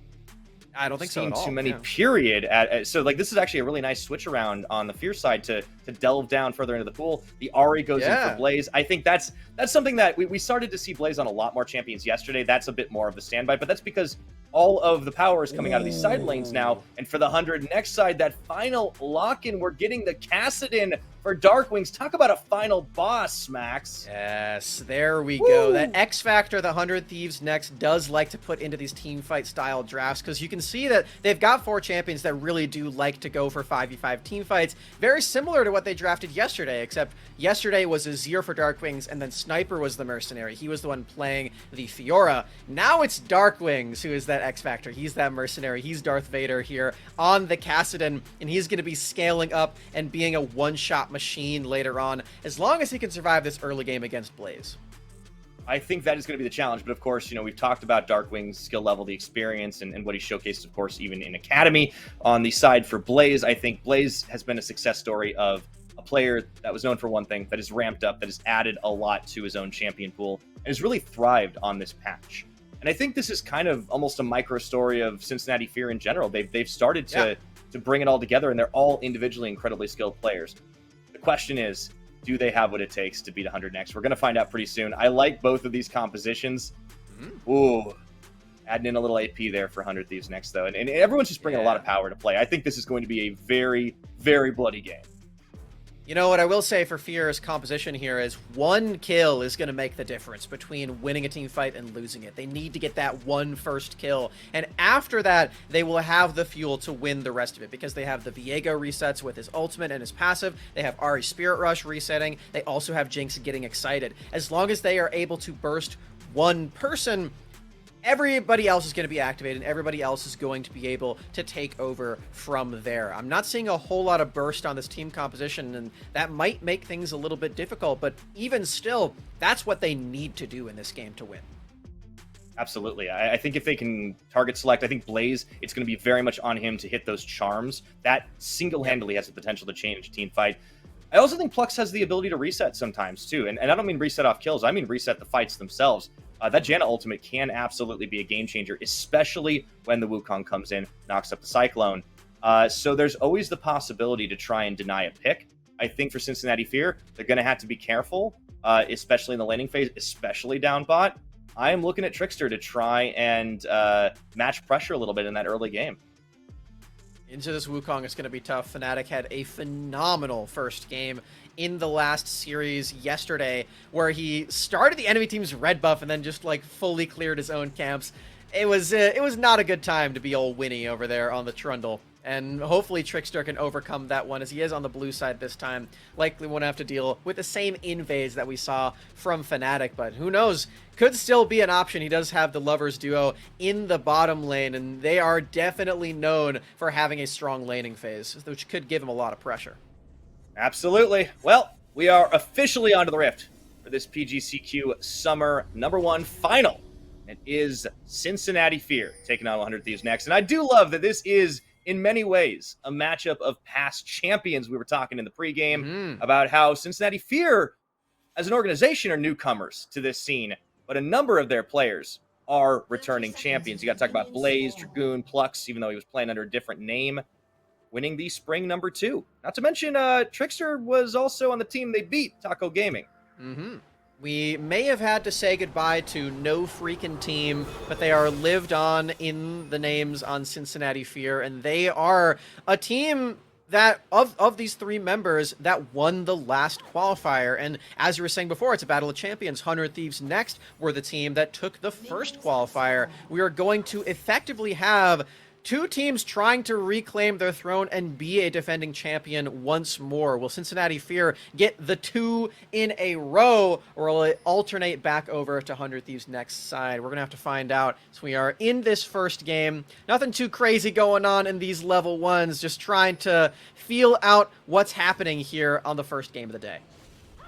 so at all. Too many, period. So like this is actually a really nice switch around on the Fear side to delve down further into the pool. The Ahri goes in for Blaze. I think that's something that we started to see Blaze on a lot more champions yesterday. That's a bit more of the standby, but that's because all of the power is coming out of these side lanes now. And for the 100 next side, that final lock-in, we're getting the Kassadin for Dark Wings. Talk about a final boss, Max. Yes, there we go. That X Factor the 100 Thieves next does like to put into these team fight style drafts, because you can see that they've got 4 champions that really do like to go for 5v5 team fights. Very similar to what they drafted yesterday, except yesterday was Azir for Dark Wings, and then Sniper was the mercenary. He was the one playing the Fiora. Now it's Dark Wings who is that X Factor. He's that mercenary. He's Darth Vader here on the Kassadin, and he's going to be scaling up and being a one-shot machine later on, as long as he can survive this early game against Blaze. I think that is going to be the challenge, but of course, we've talked about Darkwing's skill level, the experience, and what he showcased, of course, even in Academy. On the side for Blaze, I think Blaze has been a success story of a player that was known for one thing, that has ramped up, that has added a lot to his own champion pool, and has really thrived on this patch. And I think this is kind of almost a micro story of Cincinnati Fear in general. They've started to bring it all together, and they're all individually incredibly skilled players. The question is, do they have what it takes to beat 100 next? We're going to find out pretty soon. I like both of these compositions. Ooh, adding in a little AP there for 100 Thieves next, though. And everyone's just bringing a lot of power to play. I think this is going to be a very, very bloody game. You know what I will say for Fear's composition here is one kill is going to make the difference between winning a team fight and losing it. They need to get that one first kill, and after that, they will have the fuel to win the rest of it, because they have the Viego resets with his ultimate and his passive. They have Ahri Spirit Rush resetting. They also have Jinx getting excited. As long as they are able to burst one person, everybody else is going to be activated, and everybody else is going to be able to take over from there. I'm not seeing a whole lot of burst on this team composition, and that might make things a little bit difficult, but even still, that's what they need to do in this game to win. Absolutely. I think if they can target select, I think Blaze, it's going to be very much on him to hit those charms. That single-handedly has the potential to change a team fight. I also think Plux has the ability to reset sometimes, too. And I don't mean reset off kills. I mean reset the fights themselves. That Janna ultimate can absolutely be a game changer, especially when the Wukong comes in, knocks up the Cyclone. So there's always the possibility to try and deny a pick. I think for Cincinnati Fear, they're going to have to be careful, especially in the laning phase, especially down bot. I am looking at Trickster to try and match pressure a little bit in that early game. Into this Wukong, it's going to be tough. Fnatic had a phenomenal first game in the last series yesterday, where he started the enemy team's red buff and then just fully cleared his own camps. It was not a good time to be old Winnie over there on the Trundle. And hopefully Trickster can overcome that one, as he is on the blue side this time. Likely won't have to deal with the same invades that we saw from Fnatic, but who knows? Could still be an option. He does have the Lovers duo in the bottom lane, and they are definitely known for having a strong laning phase, which could give him a lot of pressure. Absolutely. Well, we are officially onto the Rift for this PGCQ Summer #1 final. It is Cincinnati Fear taking on 100 Thieves next. And I do love that this is, in many ways, a matchup of past champions. We were talking in the pregame about how Cincinnati Fear, as an organization, are newcomers to this scene, but a number of their players are returning champions. You got to talk about Blaze, Dragoon, Plux, even though he was playing under a different name, winning the spring #2. Not to mention, Trickster was also on the team they beat, Taco Gaming. We may have had to say goodbye to No Freaking Team, but they are lived on in the names on Cincinnati Fear, and they are a team that of these three members that won the last qualifier. And as you were saying before, it's a battle of champions. 100 Thieves next were the team that took the first qualifier. We are going to effectively have two teams trying to reclaim their throne and be a defending champion once more. Will Cincinnati Fear get the 2 in a row, or will it alternate back over to 100 Thieves next side? We're going to have to find out. So we are in this first game. Nothing too crazy going on in these level 1s, just trying to feel out what's happening here on the first game of the day.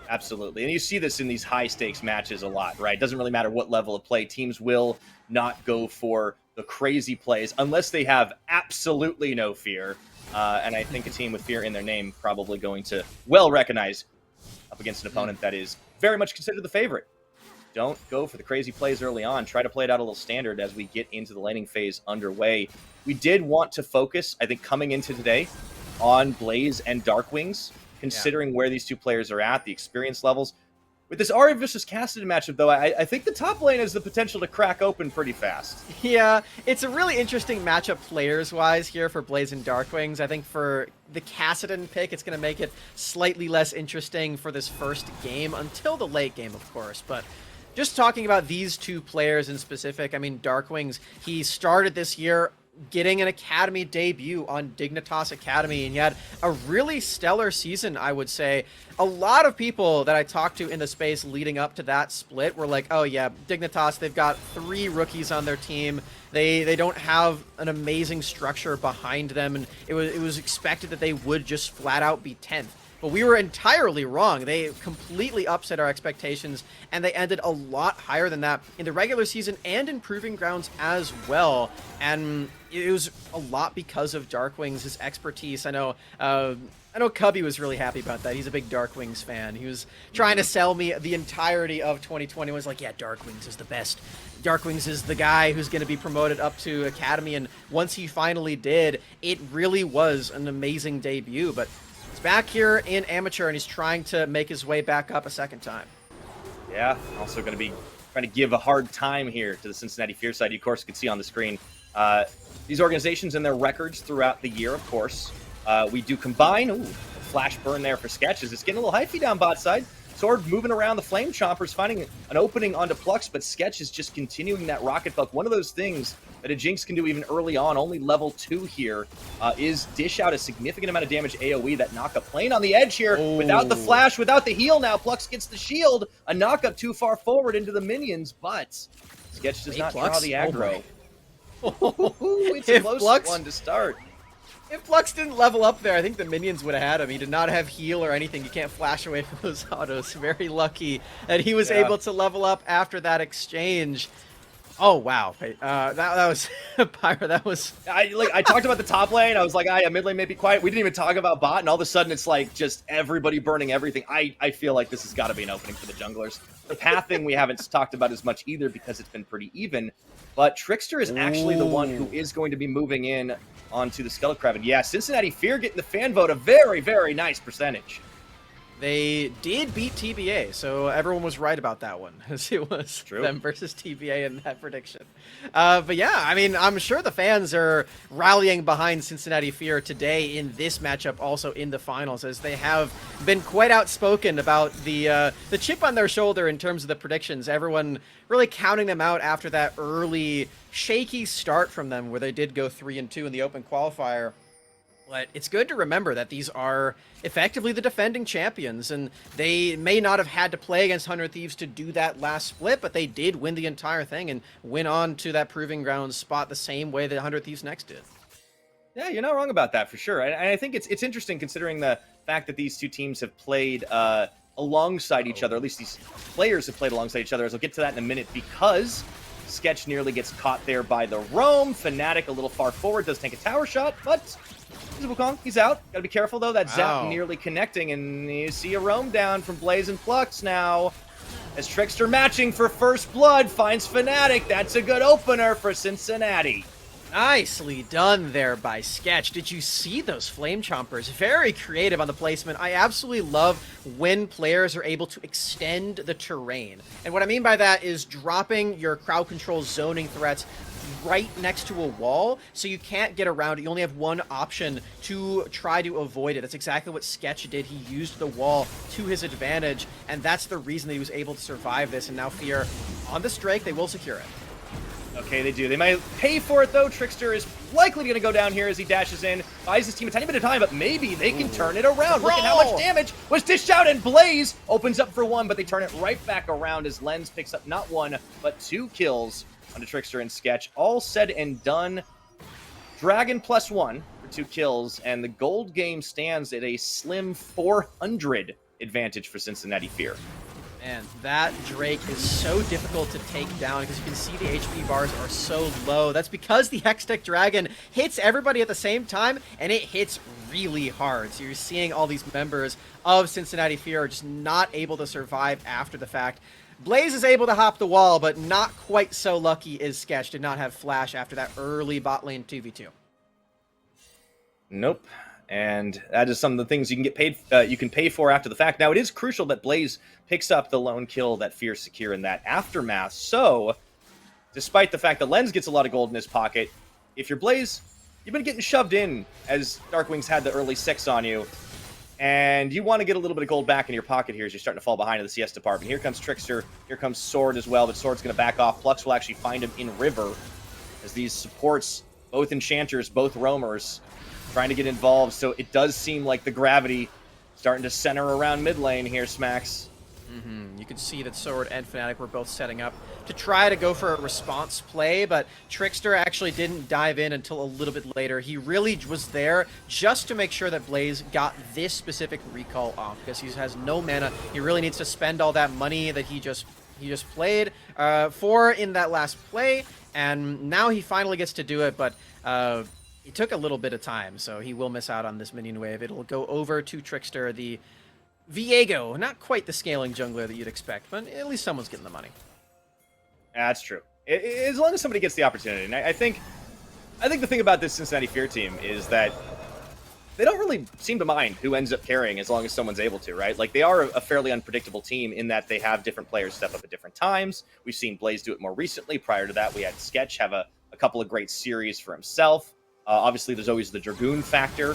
Absolutely. And you see this in these high-stakes matches a lot, right? It doesn't really matter what level of play. Teams will not go for the crazy plays unless they have absolutely no fear. And I think a team with fear in their name probably going to well recognize up against an opponent that is very much considered the favorite. Don't go for the crazy plays early on. Try to play it out a little standard as we get into the laning phase underway. We did want to focus, I think, coming into today on Blaze and Darkwings, considering where these two players are at, the experience levels. With this Ari versus Cassidy matchup, though, I think the top lane has the potential to crack open pretty fast. Yeah, it's a really interesting matchup players-wise here for Blaze and Darkwings. I think for the Cassidy pick, it's going to make it slightly less interesting for this first game, until the late game, of course. But just talking about these two players in specific, I mean, Darkwings, he started this year getting an Academy debut on Dignitas Academy, and he had a really stellar season, I would say. A lot of people that I talked to in the space leading up to that split were like, oh yeah, Dignitas, they've got 3 rookies on their team. They don't have an amazing structure behind them, and it was expected that they would just flat out be 10th. But we were entirely wrong. They completely upset our expectations, and they ended a lot higher than that in the regular season and in Proving Grounds as well. And it was a lot because of Darkwings, his expertise. I know Cubby was really happy about that. He's a big Darkwings fan. He was trying to sell me the entirety of 2020. He was like, yeah, Darkwings is the best. Darkwings is the guy who's going to be promoted up to Academy. And once he finally did, it really was an amazing debut. But he's back here in Amateur, and he's trying to make his way back up a second time. Yeah, also going to be trying to give a hard time here to the Cincinnati Fear side. You, of course, can see on the screen these organizations and their records throughout the year, of course. We do combine. Ooh, flash burn there for Sketches. It's getting a little hyphy down bot side. Sword moving around the Flame Chompers, finding an opening onto Plux, but Sketch is just continuing that Rocket Buck. One of those things that a Jinx can do even early on, only level 2 here, is dish out a significant amount of damage AoE. That knock-up playing on the edge here, without the flash, without the heal now. Plux gets the shield, a knock-up too far forward into the minions, but Sketch does not draw the aggro. It's a close one to start. If Flux didn't level up there, I think the minions would have had him. He did not have heal or anything. You can't flash away from those autos. Very lucky that he was able to level up after that exchange. Oh, wow. That was... Pyro, that was... I talked about the top lane. I was like, mid lane may be quiet. We didn't even talk about bot, and all of a sudden it's like just everybody burning everything. I feel like this has got to be an opening for the junglers. The pathing we haven't talked about as much either because it's been pretty even. But Trickster is actually the one who is going to be moving in onto the Skeleton Crab. And yeah, Cincinnati Fear getting the fan vote, a very, very nice percentage. They did beat TBA, so everyone was right about that one, as it was them versus TBA in that prediction. But yeah, I mean, I'm sure the fans are rallying behind Cincinnati Fear today in this matchup, also in the finals, as they have been quite outspoken about the chip on their shoulder in terms of the predictions. Everyone really counting them out after that early shaky start from them, where they did go 3-2 in the open qualifier. But it's good to remember that these are effectively the defending champions, and they may not have had to play against 100 Thieves to do that last split, but they did win the entire thing and went on to that Proving Grounds spot the same way that 100 Thieves next did. Yeah, you're not wrong about that for sure. And I think it's interesting considering the fact that these two teams have played alongside each other, at least these players have played alongside each other, as I'll get to that in a minute, because Sketch nearly gets caught there by the roam. Fnatic a little far forward, does take a tower shot, but Wukong, he's out. Gotta be careful though, that zap nearly connecting, and you see a roam down from Blaze and Plux now. As Trickster matching for first blood finds Fnatic. That's a good opener for Cincinnati. Nicely done there by Sketch. Did you see those Flame Chompers? Very creative on the placement. I absolutely love when players are able to extend the terrain. And what I mean by that is dropping your crowd control zoning threats right next to a wall, so you can't get around it. You only have one option to try to avoid it. That's exactly what Sketch did. He used the wall to his advantage, and that's the reason that he was able to survive this. And now Fear on this Drake, they will secure it. Okay, they do. They might pay for it, though. Trickster is likely going to go down here as he dashes in. Buys his team a tiny bit of time, but maybe they can turn it around. Look at how much damage was dished out, and Blaze opens up for one, but they turn it right back around as Lens picks up not one, but 2 kills onto Trickster and Sketch. All said and done. Dragon +1 for 2 kills, and the gold game stands at a slim 400 advantage for Cincinnati Fear. And that Drake is so difficult to take down because you can see the HP bars are so low. That's because the Hextech Dragon hits everybody at the same time, and it hits really hard. So you're seeing all these members of Cincinnati Fear are just not able to survive after the fact. Blaze is able to hop the wall, but not quite so lucky is Sketch. Did not have Flash after that early bot lane 2v2. Nope. And that is some of the things you can get paid. You can pay for after the fact. Now, it is crucial that Blaze picks up the lone kill that Fear secure in that aftermath. So, despite the fact that Lens gets a lot of gold in his pocket, if you're Blaze, you've been getting shoved in as Darkwing's had the early 6 on you, and you want to get a little bit of gold back in your pocket here as you're starting to fall behind in the CS department. Here comes Trickster. Here comes Sword as well, but Sword's going to back off. Plux will actually find him in River as these supports, both enchanters, both roamers, trying to get involved, so it does seem like the gravity starting to center around mid lane here, Smacks. You can see that Sword and Fnatic were both setting up to try to go for a response play, but Trickster actually didn't dive in until a little bit later. He really was there just to make sure that Blaze got this specific recall off, because he has no mana. He really needs to spend all that money that he just played for in that last play, and now he finally gets to do it, but it took a little bit of time, so he will miss out on this minion wave. It'll go over to Trickster, the Viego. Not quite the scaling jungler that you'd expect, but at least someone's getting the money. That's true. As long as somebody gets the opportunity. And I think the thing about this Cincinnati Fear team is that they don't really seem to mind who ends up carrying as long as someone's able to, right? Like, they are a fairly unpredictable team in that they have different players step up at different times. We've seen Blaze do it more recently. Prior to that, we had Sketch have a couple of great series for himself. Obviously, there's always the Dragoon factor.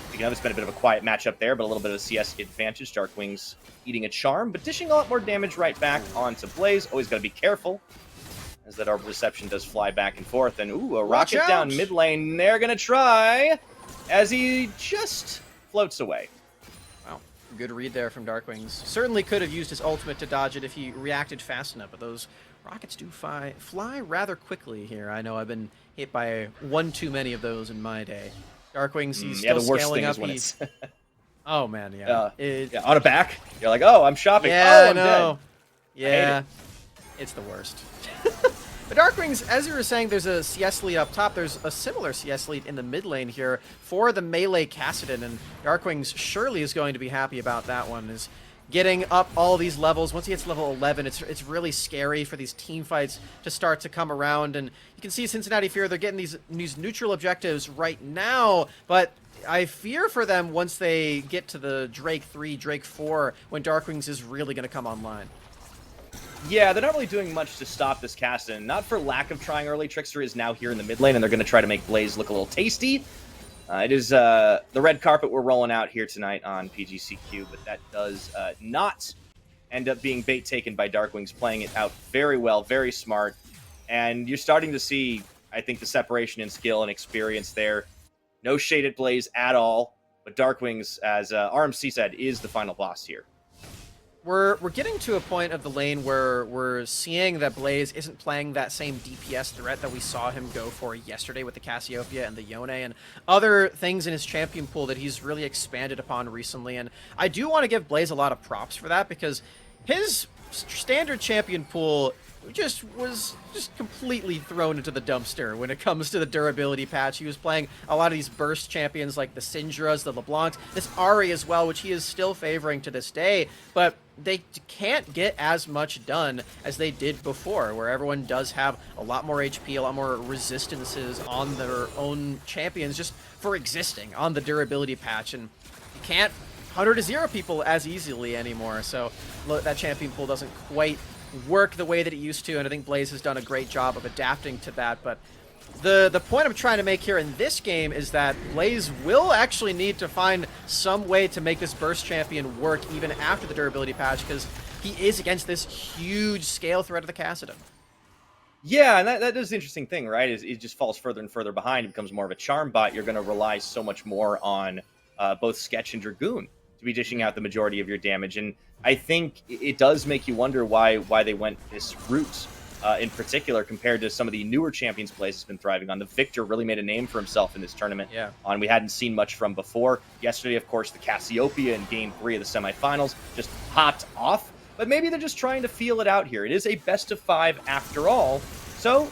Speaking of, it's been a bit of a quiet matchup there, but a little bit of a CS advantage. Darkwing's eating a charm, but dishing a lot more damage right back onto Blaze. Always got to be careful, as that Orb Reception does fly back and forth. And, ooh, a rocket down mid lane. They're going to try, as he just floats away. Wow, good read there from Darkwings. Certainly could have used his ultimate to dodge it if he reacted fast enough, but those rockets do fly rather quickly here. I know I've been hit by one too many of those in my day. Darkwings, he's still the worst scaling thing up. is when it's oh man, yeah. On a back. You're like, oh, I'm shopping. Yeah, oh, I'm dead. Yeah, it's the worst. But Darkwings, as you were saying, there's a CS lead up top. There's a similar CS lead in the mid lane here for the melee Kassadin, and Darkwings surely is going to be happy about that one. Is getting up all these levels. Once he hits level 11, it's really scary for these team fights to start to come around. And you can see Cincinnati Fear, they're getting these neutral objectives right now, but I fear for them once they get to the Drake 3, Drake 4, when Darkwings is really going to come online. Yeah, they're not really doing much to stop this Kassadin. Not for lack of trying early. Trickster is now here in the mid lane, and they're going to try to make Blaze look a little tasty. It is the red carpet we're rolling out here tonight on PGCQ, but that does not end up being bait taken by Darkwings, playing it out very well, very smart. And you're starting to see, I think, the separation in skill and experience there. No shade at Blaze at all, but Darkwings, as RMC said, is the final boss here. We're getting to a point of the lane where we're seeing that Blaze isn't playing that same DPS threat that we saw him go for yesterday with the Cassiopeia and the Yone and other things in his champion pool that he's really expanded upon recently. And I do want to give Blaze a lot of props for that, because his standard champion pool was completely thrown into the dumpster when it comes to the durability patch. He was playing a lot of these burst champions like the Syndras, the LeBlancs, this Ahri as well, which he is still favoring to this day, but they can't get as much done as they did before, where everyone does have a lot more HP, a lot more resistances on their own champions just for existing on the durability patch, and you can't 100-0 people as easily anymore, so that champion pool doesn't quite work the way that it used to, and I think Blaze has done a great job of adapting to that. But The point I'm trying to make here in this game is that Blaze will actually need to find some way to make this Burst Champion work even after the durability patch, because he is against this huge scale threat of the Kassadin. Yeah, and that is the interesting thing, right? Is it just falls further and further behind. It becomes more of a charm bot. You're going to rely so much more on both Sketch and Dragoon to be dishing out the majority of your damage. And I think it does make you wonder why they went this route in particular compared to some of the newer champions Blaze has been thriving on. The Victor really made a name for himself in this tournament. Yeah. On we hadn't seen much from before. Yesterday, of course, the Cassiopeia in Game 3 of the semifinals just popped off. But maybe they're just trying to feel it out here. It is a best-of-5 after all, so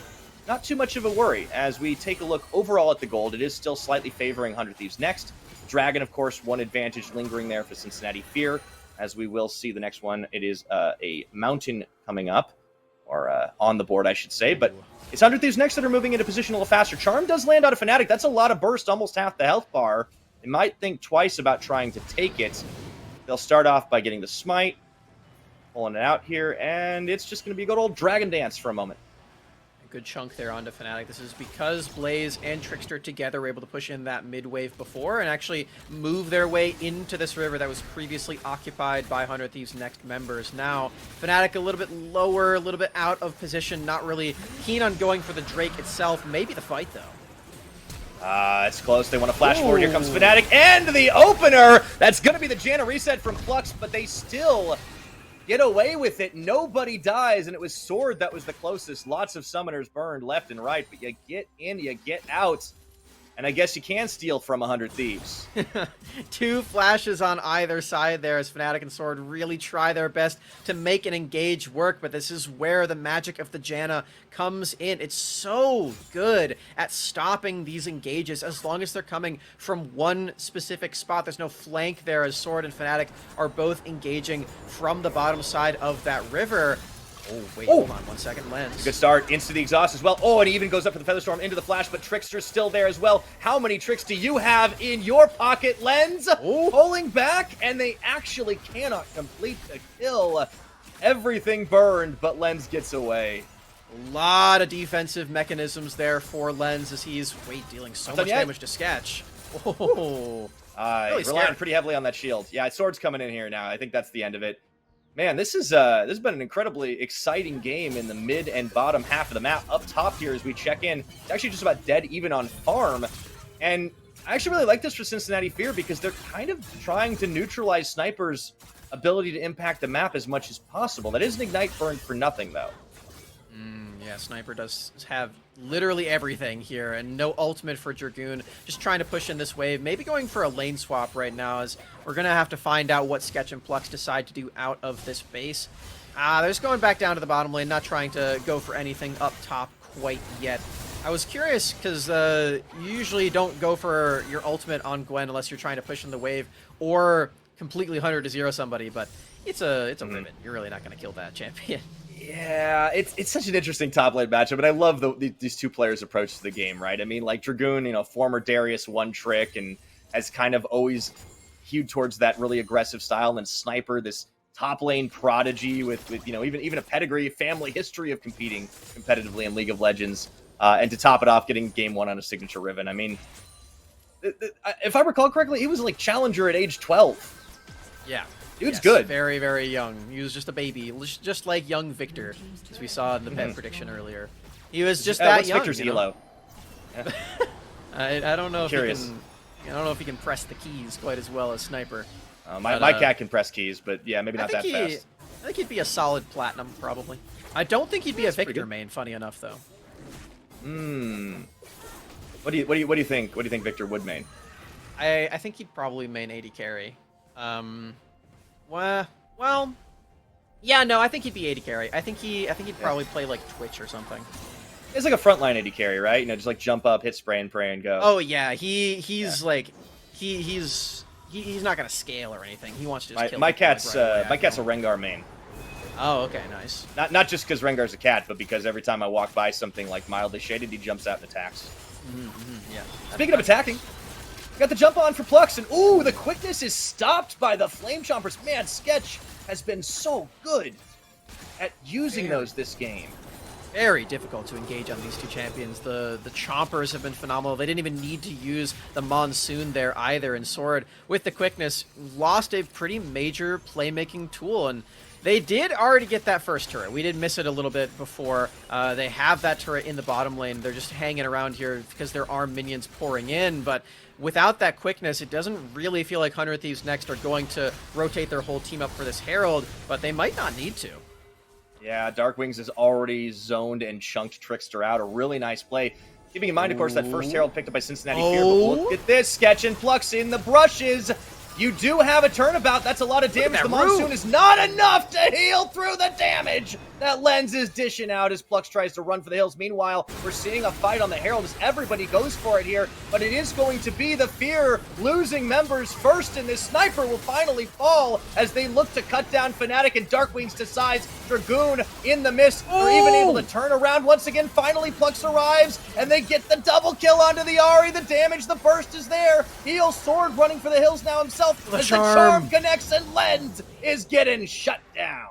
not too much of a worry. As we take a look overall at the gold, it is still slightly favoring 100 Thieves next. Dragon, of course, one advantage lingering there for Cincinnati Fear. As we will see the next one, it is a Mountain coming up, or on the board, I should say. But it's 100 Thieves next that are moving into position a little faster. Charm does land on a Fnatic. That's a lot of burst, almost half the health bar. They might think twice about trying to take it. They'll start off by getting the Smite. Pulling it out here, and it's just going to be a good old Dragon Dance for a moment. A good chunk there onto Fnatic. This is because Blaze and Trickster together were able to push in that mid wave before and actually move their way into this river that was previously occupied by 100 Thieves Next members. Now, Fnatic a little bit lower, a little bit out of position, not really keen on going for the Drake itself. Maybe the fight, though. It's close. They want to flash forward. Here comes Fnatic, and the opener! That's going to be the Janna reset from Plux, but they still get away with it. Nobody dies, and it was Sword that was the closest. Lots of summoners burned left and right, but you get in, you get out. And I guess you can steal from 100 Thieves. 2 flashes on either side there as Fnatic and Sword really try their best to make an engage work, but this is where the magic of the Janna comes in. It's so good at stopping these engages as long as they're coming from one specific spot. There's no flank there as Sword and Fnatic are both engaging from the bottom side of that river. Oh, wait, hold on 1 second, Lens. Good start into the exhaust as well. Oh, and he even goes up for the Featherstorm into the flash, but Trickster's still there as well. How many tricks do you have in your pocket, Lens? Pulling back, and they actually cannot complete the kill. Everything burned, but Lens gets away. A lot of defensive mechanisms there for Lens as he's, dealing so much damage to Sketch. Oh, really relying pretty heavily on that shield. Yeah, Sword's coming in here now. I think that's the end of it. Man, this has been an incredibly exciting game in the mid and bottom half of the map. Up top here as we check in, it's actually just about dead even on farm. And I actually really like this for Cincinnati Fear because they're kind of trying to neutralize Sniper's ability to impact the map as much as possible. That is an Ignite burn for nothing, though. Yeah, Sniper does have literally everything here, and no ultimate for Dragoon. Just trying to push in this wave. Maybe going for a lane swap right now, as we're going to have to find out what Sketch and Plux decide to do out of this base. They're just going back down to the bottom lane, not trying to go for anything up top quite yet. I was curious, because you usually don't go for your ultimate on Gwen unless you're trying to push in the wave, or completely 100-0 somebody, but it's a ribbon. You're really not going to kill that champion. Yeah, it's such an interesting top lane matchup, and I love these two players' approach to the game, right? I mean, like Dragoon, former Darius one trick, and has kind of always hewed towards that really aggressive style, and then Sniper, this top lane prodigy with even a pedigree, family history of competing competitively in League of Legends, and to top it off, getting game 1 on a signature Riven. I mean, if I recall correctly, he was like challenger at age 12. Yeah. Dude's good. Very, very young. He was just a baby, just like young Victor, as we saw in the pet prediction earlier. He was just that young. Victor's elo? Yeah. I don't know if he can. I don't know if he can press the keys quite as well as Sniper. My cat can press keys, but yeah, maybe not that fast. I think he'd be a solid platinum, probably. I don't think he'd be a Victor main. Funny enough, though. What do you think? What do you think Victor would main? I think he'd probably main AD carry. Well, yeah, no, I think he'd be AD carry. I think he'd probably play like Twitch or something. It's like a frontline AD carry, right? Just like jump up, hit spray and pray and go. Oh yeah, he's like he's not gonna scale or anything. He wants to just kill. My cat's a Rengar main. Oh, okay, nice. Not just because Rengar's a cat, but because every time I walk by something like mildly shaded, he jumps out and attacks. Yeah. Speaking of attacking, got the jump on for Plux, and ooh, the quickness is stopped by the Flame Chompers. Man, Sketch has been so good at using those this game. very difficult to engage on these two champions. The chompers have been phenomenal. They didn't even need to use the monsoon there either, and Sword, with the quickness, lost a pretty major playmaking tool, and they did already get that first turret. We did miss it a little bit before. They have that turret in the bottom lane. They're just hanging around here because there are minions pouring in, but without that quickness, it doesn't really feel like 100 Thieves Next are going to rotate their whole team up for this Herald, but they might not need to. Yeah, Darkwings has already zoned and chunked Trickster out. A really nice play. Keeping in mind, of course, that first Herald picked up by Cincinnati Fear. But look at this. Sketch and Plux in the brushes. You do have a turnabout. That's a lot of damage. The monsoon is not enough to heal through the damage that Lens is dishing out as Plux tries to run for the hills. Meanwhile, we're seeing a fight on the Herald as everybody goes for it here, but it is going to be the Fear losing members first, and this sniper will finally fall as they look to cut down Fnatic, and Darkwings decides Dragoon in the mist are even able to turn around once again. Finally, Plux arrives, and they get the double kill onto the Ahri. The damage, the burst is there. Heal Sword running for the hills now himself as the charm connects, and Lens is getting shut down.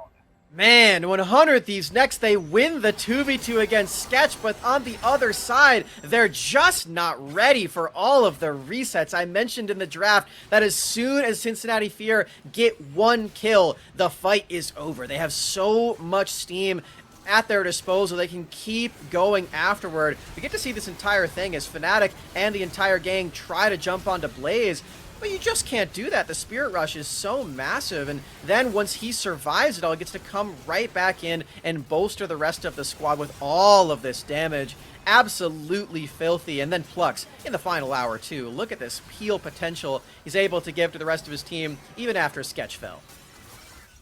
Man, 100 Thieves Next, they win the 2v2 against Sketch, but on the other side, they're just not ready for all of the resets. I mentioned in the draft that as soon as Cincinnati Fear get one kill, the fight is over. They have so much steam at their disposal. They can keep going afterward. We get to see this entire thing as Fnatic and the entire gang try to jump onto Blaze, but you just can't do that. The Spirit Rush is so massive, and then once he survives it all, he gets to come right back in and bolster the rest of the squad with all of this damage. Absolutely filthy. And then Plux in the final hour too. Look at this peel potential he's able to give to the rest of his team even after Sketch fell.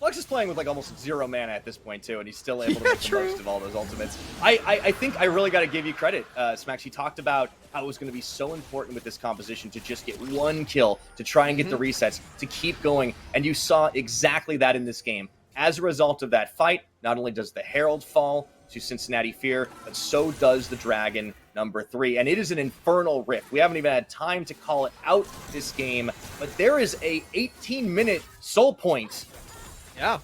Plux is playing with like almost 0 mana at this point too, and he's still able to make the most of all those ultimates. I think I really got to give you credit, Smacks. You talked about how it was going to be so important with this composition to just get one kill, to try and get the resets, to keep going, and you saw exactly that in this game. As a result of that fight, not only does the Herald fall to Cincinnati Fear, but so does the Dragon number 3. And it is an infernal rift. We haven't even had time to call it out this game, but there is a 18-minute soul point. Yeah,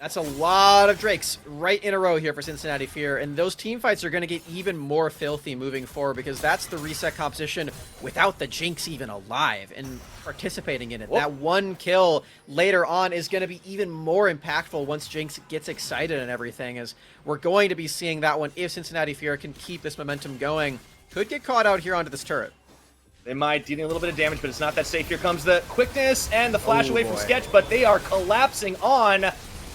that's a lot of Drakes right in a row here for Cincinnati Fear, and those team fights are going to get even more filthy moving forward because that's the reset composition without the Jinx even alive and participating in it. That one kill later on is going to be even more impactful once Jinx gets excited and everything, as we're going to be seeing that one if Cincinnati Fear can keep this momentum going. Could get caught out here onto this turret. They might, dealing a little bit of damage, but it's not that safe. Here comes the quickness and the flash away from Sketch, but they are collapsing on,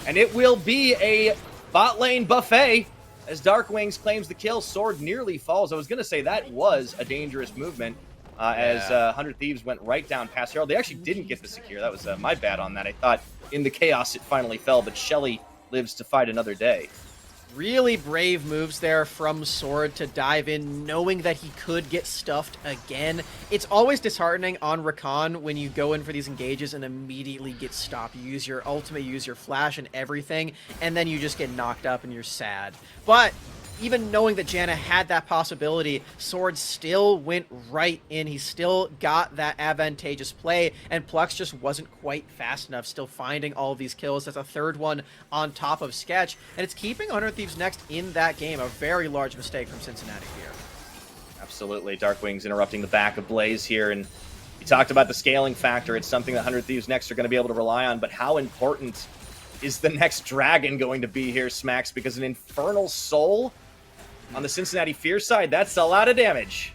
and it will be a bot lane buffet as Darkwings claims the kill. Sword nearly falls. I was going to say that was a dangerous movement as 100 Thieves went right down past Herald. They actually didn't get the secure. That was my bad on that. I thought in the chaos it finally fell, but Shelly lives to fight another day. Really brave moves there from Sword to dive in, knowing that he could get stuffed again. It's always disheartening on Rakan when you go in for these engages and immediately get stopped. You use your ultimate, you use your flash and everything, and then you just get knocked up and you're sad. But even knowing that Janna had that possibility, Sword still went right in. He still got that advantageous play, and Plux just wasn't quite fast enough, still finding all of these kills. That's a third one on top of Sketch, and it's keeping 100 Thieves Next in that game. A very large mistake from Cincinnati here. Absolutely. Darkwings interrupting the back of Blaze here, and you talked about the scaling factor. It's something that 100 Thieves Next are going to be able to rely on, but how important is the next Dragon going to be here, Smacks? Because an Infernal Soul on the Cincinnati Fear side, that's a lot of damage.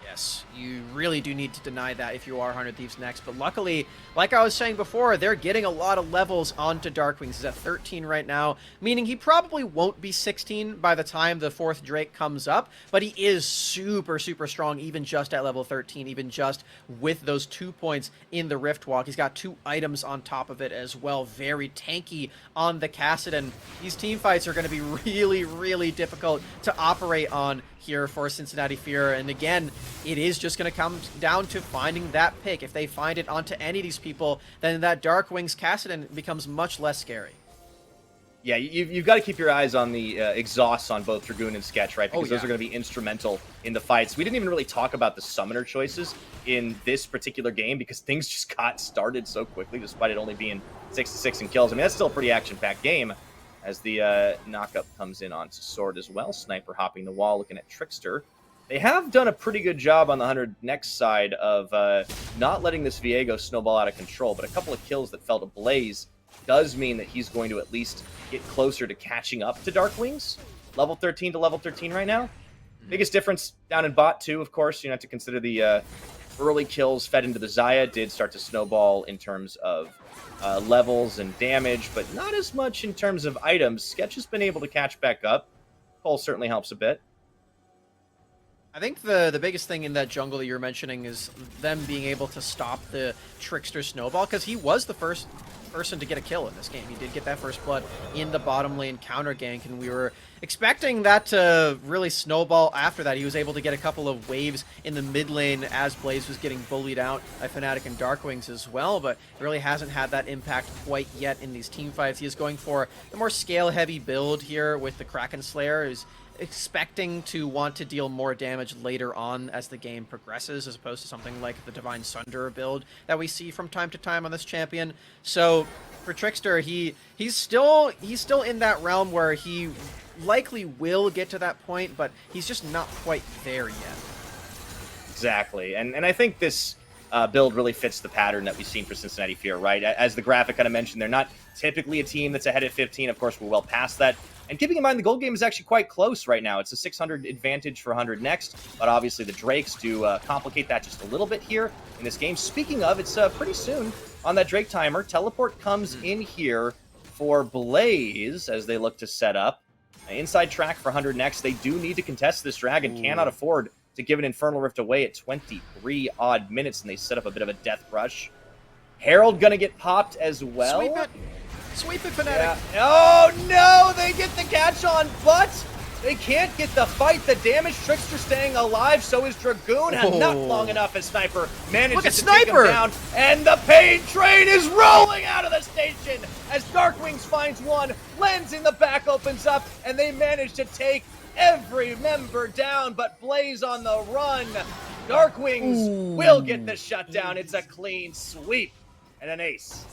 Yes, you really do need to deny that if you are 100 Thieves Next. But luckily, like I was saying before, they're getting a lot of levels onto Darkwings. He's at 13 right now, meaning he probably won't be 16 by the time the 4th Drake comes up, but he is super, super strong even just at level 13, even just with those 2 points in the Rift Walk. He's got 2 items on top of it as well. Very tanky on the Kassadin. These team fights are going to be really, really difficult to operate on here for Cincinnati Fear, and again, it is just going to come down to finding that pick. If they find it onto any of these people, then that Darkwings Kassadin becomes much less scary. Yeah, you've got to keep your eyes on the exhausts on both Dragoon and Sketch, right? Because those are going to be instrumental in the fights. We didn't even really talk about the summoner choices in this particular game because things just got started so quickly, despite it only being 6-6 in kills. I mean, that's still a pretty action-packed game, as the knockup comes in onto Sword as well. Sniper hopping the wall, looking at Trickster. They have done a pretty good job on the 100 next side of not letting this Viego snowball out of control, but a couple of kills that fell to Blaze does mean that he's going to at least get closer to catching up to Darkwings. Level 13 to level 13 right now. Biggest difference down in bot too, of course. You have to consider the early kills fed into the Xayah did start to snowball in terms of levels and damage, but not as much in terms of items. Sketch has been able to catch back up. Pole certainly helps a bit. I think the biggest thing in that jungle that you're mentioning is them being able to stop the Trickster snowball, because he was the first person to get a kill in this game. He did get that first blood in the bottom lane counter gank, and we were expecting that to really snowball after that. He was able to get a couple of waves in the mid lane as Blaze was getting bullied out by Fnatic and Darkwings as well, but it really hasn't had that impact quite yet in these team fights. He is going for a more scale-heavy build here with the Kraken Slayer, who's expecting to want to deal more damage later on as the game progresses, as opposed to something like the Divine Sunder build that we see from time to time on this champion. So for Trickster, he's still in that realm where he likely will get to that point, but he's just not quite there yet. Exactly, and I think this build really fits the pattern that we've seen for Cincinnati Fear, right? As the graphic kind of mentioned, they're not typically a team that's ahead at 15. Of course, we're well past that. And keeping in mind, the gold game is actually quite close right now. It's a 600 advantage for 100 next, but obviously the Drakes do complicate that just a little bit here in this game. Speaking of, it's pretty soon on that Drake timer. Teleport comes in here for Blaze as they look to set up. Inside track for 100 next. They do need to contest this dragon. Cannot afford to give an Infernal Rift away at 23 odd minutes, and they set up a bit of a death rush. Herald gonna get popped as well. Sweep it! Sweep it, Fnatic! Yeah. Oh no! They get the catch on, but they can't get the fight. The damage. Trickster staying alive, so is Dragoon. And not long enough as Sniper manages to take him down. And the pain train is rolling out of the station as Darkwings finds one. Lens in the back opens up, and they manage to take every member down, but Blaze on the run. Darkwings will get the shutdown. It's a clean sweep and an ace.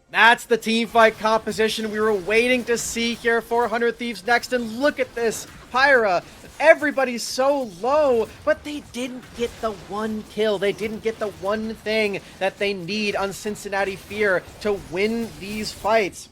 That's the team fight composition we were waiting to see here for 100 Thieves next, and look at this. Pyra, everybody's so low, but they didn't get the one kill. They didn't get the one thing that they need on Cincinnati Fear to win these fights.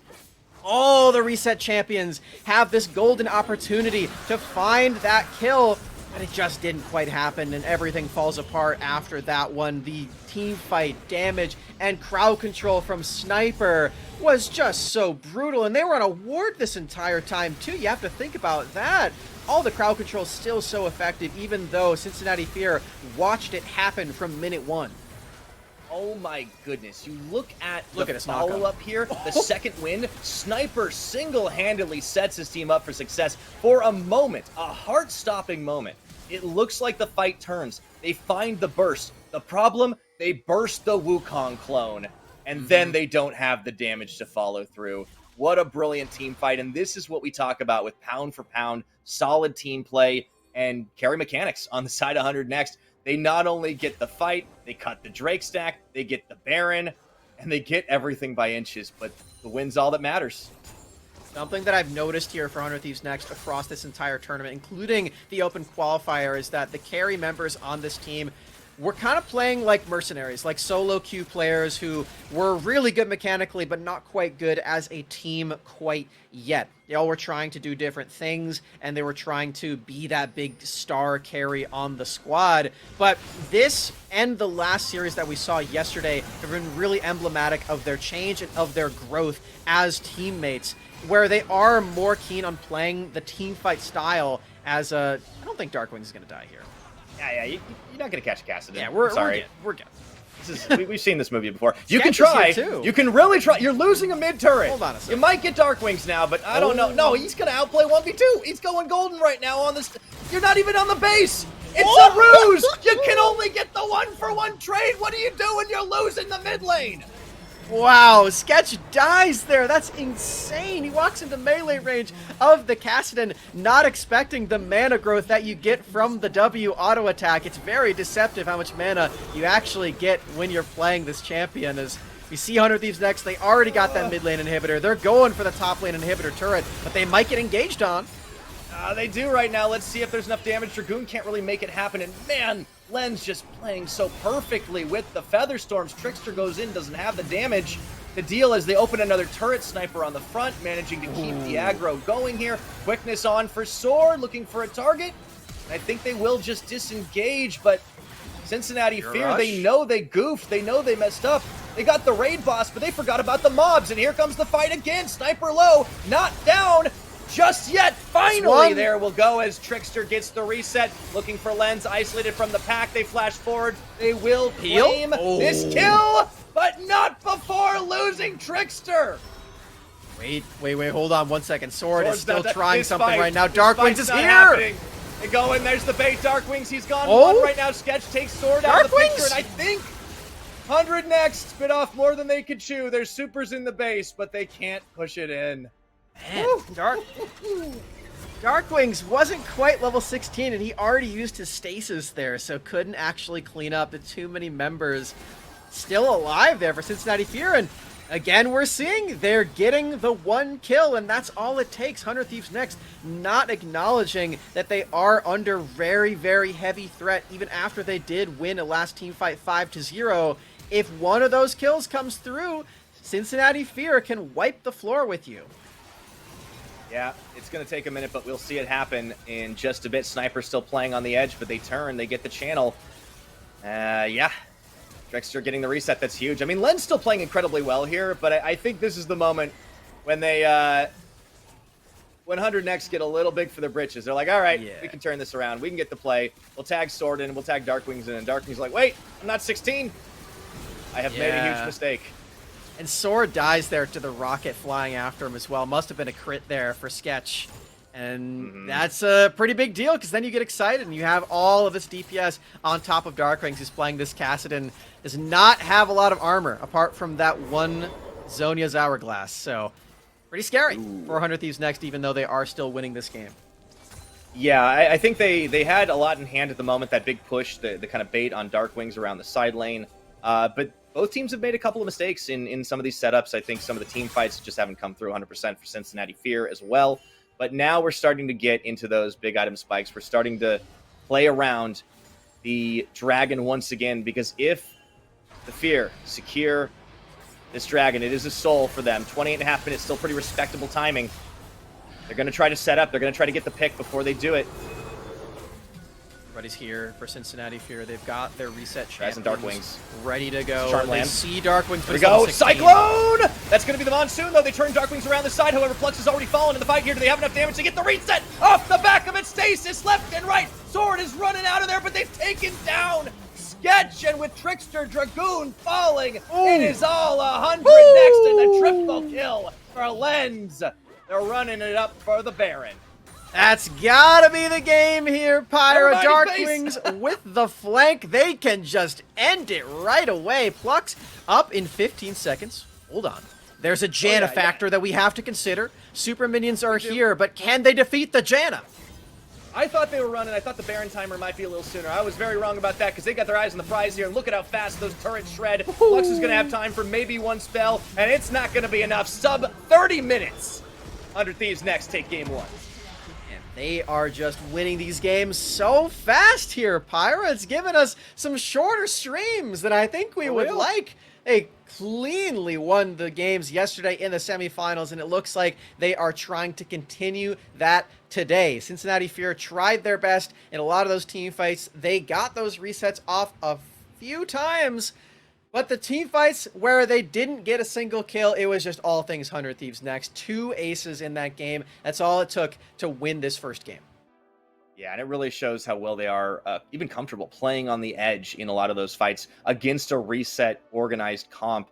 All the reset champions have this golden opportunity to find that kill, but it just didn't quite happen, and everything falls apart after that one. The team fight damage and crowd control from Sniper was just so brutal, and they were on a ward this entire time too. You have to think about that. All the crowd control is still so effective, even though Cincinnati Fear watched it happen from minute one. Oh my goodness, you look at his follow-up here, the second win. Sniper single-handedly sets his team up for success for a moment, a heart-stopping moment. It looks like the fight turns. They find the burst. The problem, they burst the Wukong clone, and then they don't have the damage to follow through. What a brilliant team fight, and this is what we talk about with pound for pound, solid team play, and carry mechanics on the side of 100 next. They not only get the fight, they cut the Drake stack, they get the Baron, and they get everything by inches, but the win's all that matters. Something that I've noticed here for 100 Thieves Next across this entire tournament, including the open qualifier, is that the carry members on this team were kind of playing like mercenaries, like solo queue players who were really good mechanically, but not quite good as a team quite yet. They all were trying to do different things, and they were trying to be that big star carry on the squad. But this and the last series that we saw yesterday have been really emblematic of their change and of their growth as teammates, where they are more keen on playing the team fight style as a... I don't think Darkwing is going to die here. Yeah, you're not going to catch Cassidy. Yeah, we're sorry. We're good. We've seen this movie before. You Sketch can try. is here too. You can really try. You're losing a mid turret. Hold on a second. You might get Darkwings now, but I don't know. No, he's going to outplay 1v2. He's going golden right now on this. You're not even on the base. It's a ruse. You can only get the 1-for-1 trade. What are you doing? You're losing the mid lane. Wow, Sketch dies there. That's insane. He walks into melee range of the Kassadin, not expecting the mana growth that you get from the W auto attack. It's very deceptive how much mana you actually get when you're playing this champion, as You see 100 Thieves next. They already got that mid lane inhibitor. They're going for the top lane inhibitor turret, but they might get engaged on. They do right now. Let's see if there's enough damage. Dragoon can't really make it happen. And man, Len's just playing so perfectly with the Feather Storms. Trickster goes in, doesn't have the damage. The deal is they open another turret sniper on the front, managing to keep the aggro going here. Quickness on for Sword, looking for a target. I think they will just disengage, but Cincinnati Fear, they know they goofed. They know they messed up. They got the raid boss, but they forgot about the mobs. And here comes the fight again. Sniper low, not down just yet. Finally, there will go as Trickster gets the reset. Looking for Lens, isolated from the pack. They flash forward. They will claim this kill, but not before losing Trickster. Wait, hold on 1 second. Sword is still Sword's trying something fight- right now. this Darkwings fight's is not here. happening. They go in, there's the bait. Darkwings, he's gone one right now. Sketch takes Sword out of the picture, and I think 100 next bit off more than they could chew. There's supers in the base, but they can't push it in. Man, Darkwings wasn't quite level 16, and he already used his stasis there, so couldn't actually clean up the too many members still alive there for Cincinnati Fear. And again, we're seeing they're getting the one kill, and that's all it takes. 100 Thieves next, not acknowledging that they are under very, very heavy threat, even after they did win a last team fight 5-0. If one of those kills comes through, Cincinnati Fear can wipe the floor with you. Yeah, it's going to take a minute, but we'll see it happen in just a bit. Sniper still playing on the edge, but they turn, they get the channel. Yeah. Trickster getting the reset, that's huge. I mean, Len's still playing incredibly well here, but I think this is the moment when they, when 100 next get a little big for their britches. They're like, all right, we can turn this around. We can get the play. We'll tag Sword in, we'll tag Darkwings in, and Darkwings like, wait, I'm not 16. I have made a huge mistake. And Sword dies there to the rocket flying after him as well. Must have been a crit there for Sketch. And that's a pretty big deal, because then you get excited and you have all of this DPS on top of Darkwings, who's playing this Kassadin. Does not have a lot of armor, apart from that one Zonia's Hourglass. So, pretty scary for 100 Thieves next, even though they are still winning this game. Yeah, I think they had a lot in hand at the moment, that big push, the kind of bait on Darkwings around the side lane. But both teams have made a couple of mistakes in some of these setups. I think some of the team fights just haven't come through 100% for Cincinnati Fear as well. But now we're starting to get into those big item spikes. We're starting to play around the dragon once again, because if the Fear secure this dragon, it is a soul for them. 28.5 minutes, still pretty respectable timing. They're going to try to set up. They're going to try to get the pick before they do it. Everybody's here for Cincinnati Fear. They've got their reset Guys and champions Darkwings ready to go. Charm They land. see Darkwings. Here we go. Cyclone! That's going to be the Monsoon, though. They turn Darkwings around the side. However, Flux has already fallen in the fight here. Do they have enough damage to get the reset? Off the back of it, Stasis left and right. Sword is running out of there, but they've taken down Sketch. And with Trickster Dragoon falling, it is all 100 next and a triple kill for Lens. They're running it up for the Baron. That's gotta be the game here, Pyro. Everybody's Darkwings with the flank. They can just end it right away. Plucks up in 15 seconds. Hold on. There's a Janna factor that we have to consider. Super minions are here, but can they defeat the Janna? I thought they were running. I thought the Baron timer might be a little sooner. I was very wrong about that, because they got their eyes on the prize here. And look at how fast those turrets shred. Flux is going to have time for maybe one spell, and it's not going to be enough. Sub 30 minutes. 100 Thieves next take game one. They are just winning these games so fast here, Pyra. It's given us some shorter streams than I think we would like. They cleanly won the games yesterday in the semifinals, and it looks like they are trying to continue that today. Cincinnati Fear tried their best in a lot of those team fights. They got those resets off a few times, but the team fights where they didn't get a single kill, it was just all things 100 Thieves next. 2 aces in that game. That's all it took to win this first game. Yeah, and it really shows how well they are even comfortable playing on the edge in a lot of those fights against a reset organized comp.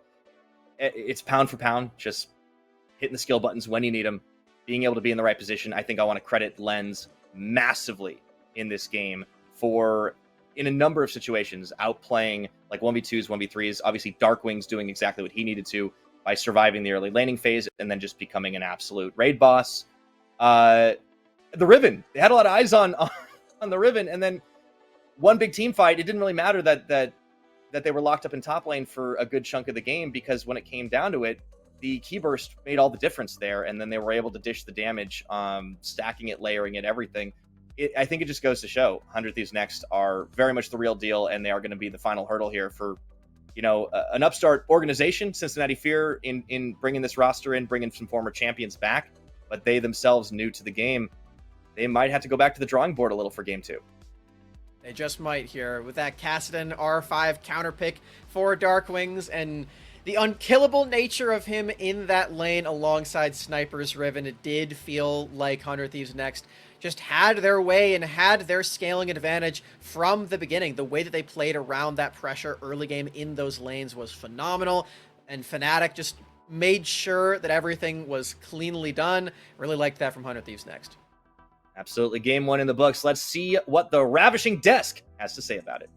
It's pound for pound, just hitting the skill buttons when you need them, being able to be in the right position. I think I want to credit Lens massively in this game for, in a number of situations, outplaying like 1v2s, 1v3s. Obviously, Darkwing's doing exactly what he needed to by surviving the early laning phase and then just becoming an absolute raid boss. The Riven, they had a lot of eyes on the Riven, and then one big team fight, it didn't really matter that that they were locked up in top lane for a good chunk of the game, because when it came down to it, the key burst made all the difference there, and then they were able to dish the damage, stacking it, layering it, everything. I think it just goes to show 100 Thieves Next are very much the real deal, and they are going to be the final hurdle here for, an upstart organization, Cincinnati Fear, in bringing this roster in, bringing some former champions back, but they themselves new to the game. They might have to go back to the drawing board a little for game 2. They just might here with that Kassadin R5 counter pick for Darkwings, and the unkillable nature of him in that lane alongside Sniper's Riven. It did feel like 100 Thieves Next just had their way and had their scaling advantage from the beginning. The way that they played around that pressure early game in those lanes was phenomenal, and Fnatic just made sure that everything was cleanly done. Really liked that from 100 Thieves Next. Absolutely. Game 1 in the books. Let's see what the Ravishing Desk has to say about it.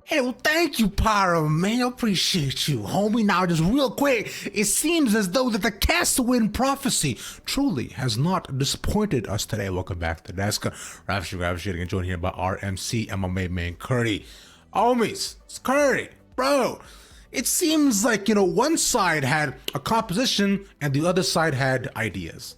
Hey, well, thank you, Pyro, man. I appreciate you, homie. Now, just real quick, it seems as though that the Castawin prophecy truly has not disappointed us today. Welcome back to the desk. Ravishing, getting joined here by RMC MMA man Curry. Homies, it's Curry, bro. It seems like, one side had a composition and the other side had ideas.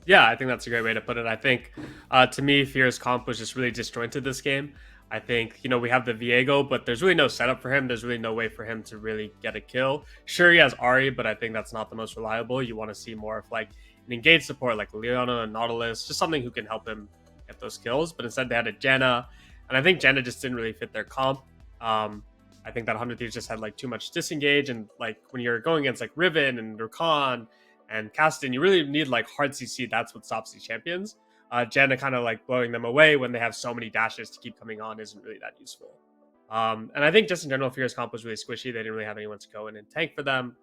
Yeah, I think that's a great way to put it. I think, to me, Fear's comp was just really disjointed this game. I think, we have the Viego, but there's really no setup for him. There's really no way for him to really get a kill. Sure, he has Ari, but I think that's not the most reliable. You want to see more of an engaged support like Leona and Nautilus, just something who can help him get those kills. But instead they had a Jenna, and I think Jenna just didn't really fit their comp. I think that 100 Thieves just had too much disengage, and when you're going against Riven and Rakan and Kassadin, you really need hard CC. That's what stops these champions. Jenna kind of blowing them away when they have so many dashes to keep coming on isn't really that useful. And I think just in general, Fear's comp was really squishy. They didn't really have anyone to go in and tank for them.